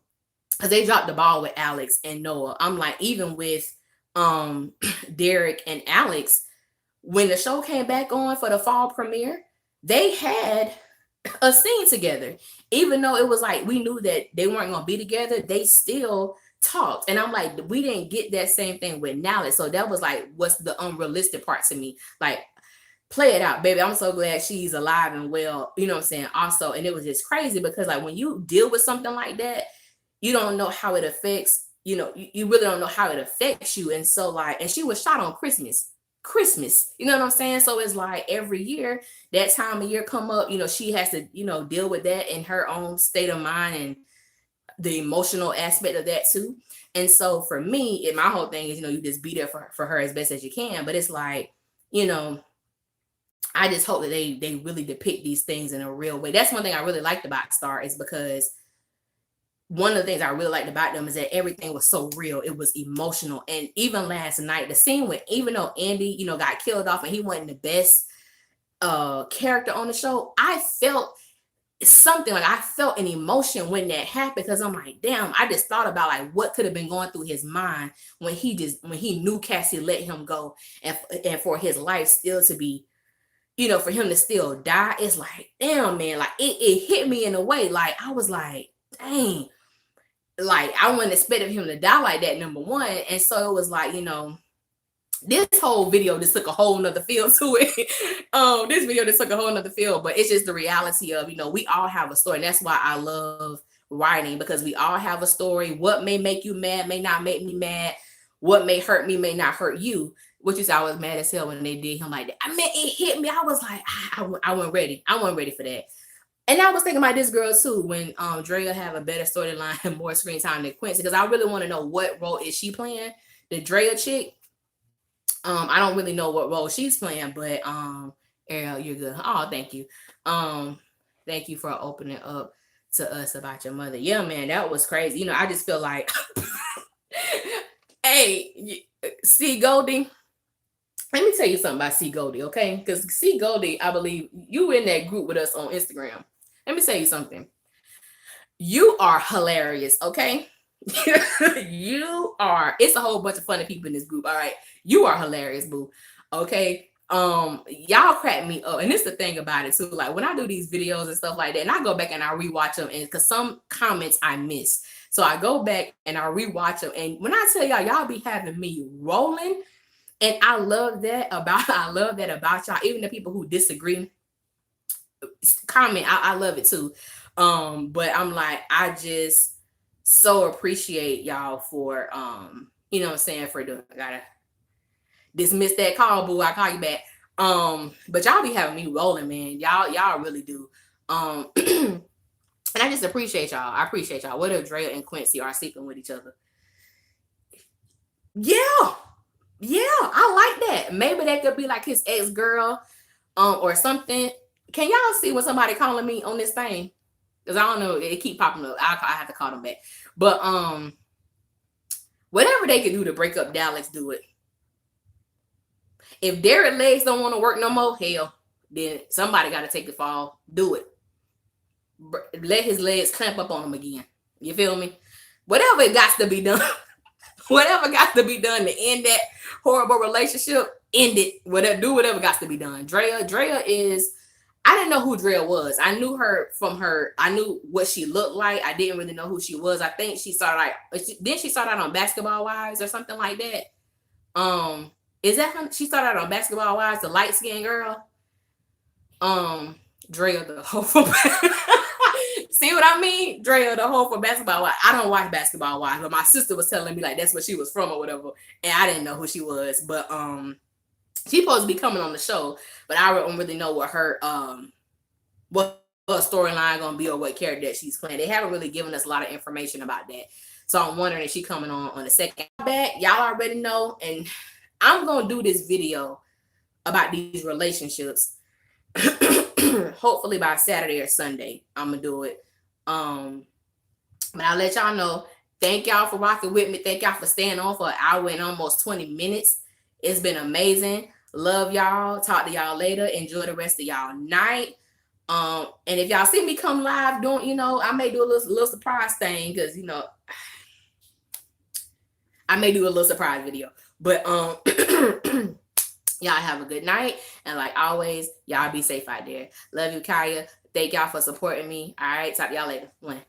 they dropped the ball with Alex and Noah. I'm like, even with Derek and Alex, when the show came back on for the fall premiere, they had a scene together. Even though it was like we knew that they weren't gonna be together, they still talked. And I'm like, we didn't get that same thing with Nally. So that was like, what's the unrealistic part to me? Like, play it out, baby. I'm so glad she's alive and well, you know what I'm saying? Also, and it was just crazy because like when you deal with something like that, you don't know how it affects, you really don't know how it affects you. And so like, and she was shot on Christmas, you know what I'm saying? So it's like every year, that time of year come up, she has to, deal with that in her own state of mind and the emotional aspect of that too. And so for me, my whole thing is, you just be there for her as best as you can. But it's like, I just hope that they really depict these things in a real way. That's one thing I really liked about Star, is because one of the things I really liked about them is that everything was so real. It was emotional. And even last night, the scene when, even though Andy, got killed off and he wasn't the best character on the show, I felt something, like I felt an emotion when that happened, because I'm like, damn, I just thought about like what could have been going through his mind when he knew Cassie let him go, and for his life still to be, for him to still die. It's like, damn, man, like it hit me in a way. Like I was like, dang, like I wouldn't expect him to die like that, number one. And so it was like, this whole video just took a whole nother feel to it. This video just took a whole nother feel, but it's just the reality of, we all have a story. And that's why I love writing, because we all have a story. What may make you mad may not make me mad. What may hurt me may not hurt you. Which is, I was mad as hell when they did him like that. I mean, it hit me. I was like, I wasn't ready. I wasn't ready for that. And I was thinking about this girl too, when Drea have a better storyline and more screen time than Quincy, because I really want to know what role is she playing. The Drea chick, I don't really know what role she's playing, but Ariel, you're good. Oh, thank you. Thank you for opening up to us about your mother. Yeah, man, that was crazy. I just feel like, hey, C Goldie. Let me tell you something about C Goldie, okay? Because C Goldie, I believe you in that group with us on Instagram. Let me tell you something. You are hilarious, okay? You are. It's a whole bunch of funny people in this group. All right, you are hilarious, boo. Okay. Y'all crack me up, and this is the thing about it too. Like when I do these videos and stuff like that, and I go back and I rewatch them, and because some comments I miss, so I go back and I rewatch them. And when I tell y'all be having me rolling, and I love that about y'all. Even the people who disagree, comment. I love it too. But I'm like, I just so appreciate y'all for you know what I'm saying, for the, I gotta dismiss that call, boo. I call you back. But y'all be having me rolling, man. Y'all really do. And I just appreciate y'all. I appreciate y'all. What if Drea and Quincy are sleeping with each other? Yeah, I like that. Maybe that could be like his ex-girl, or something. Can y'all see when somebody calling me on this thing? Because I don't know, it keep popping up. I have to call them back. But whatever they can do to break up Dallas, do it. If Derek legs don't want to work no more, hell, then somebody got to take the fall. Do it. Let his legs clamp up on him again. You feel me? Whatever it got to be done. Whatever got to be done to end that horrible relationship, end it. Do whatever got to be done. Drea is, I didn't know who Drea was. I knew her from her. I knew what she looked like. I didn't really know who she was. I think she started didn't she start out on Basketball Wives or something like that? Is that how she started out on Basketball Wives, the light skinned girl? Drea the whole for see what I mean? Drea the whole for Basketball Wives. I don't watch Basketball Wives, but my sister was telling me like that's what she was from or whatever, and I didn't know who she was. But she's supposed to be coming on the show, but I don't really know what her what storyline gonna be or what character that she's playing. They haven't really given us a lot of information about that, so I'm wondering if she's coming on the second back. Y'all already know, and I'm gonna do this video about these relationships. Hopefully by Saturday or Sunday, I'm gonna do it. But I'll let y'all know. Thank y'all for rocking with me. Thank y'all for staying on for an hour and almost 20 minutes. It's been amazing. Love y'all. Talk to y'all later. Enjoy the rest of y'all night. And if y'all see me come live, I may do a little surprise thing, because I may do a little surprise video. But y'all have a good night, and like always, y'all be safe out there. Love you, Kaya. Thank y'all for supporting me. All right, talk to y'all later. One.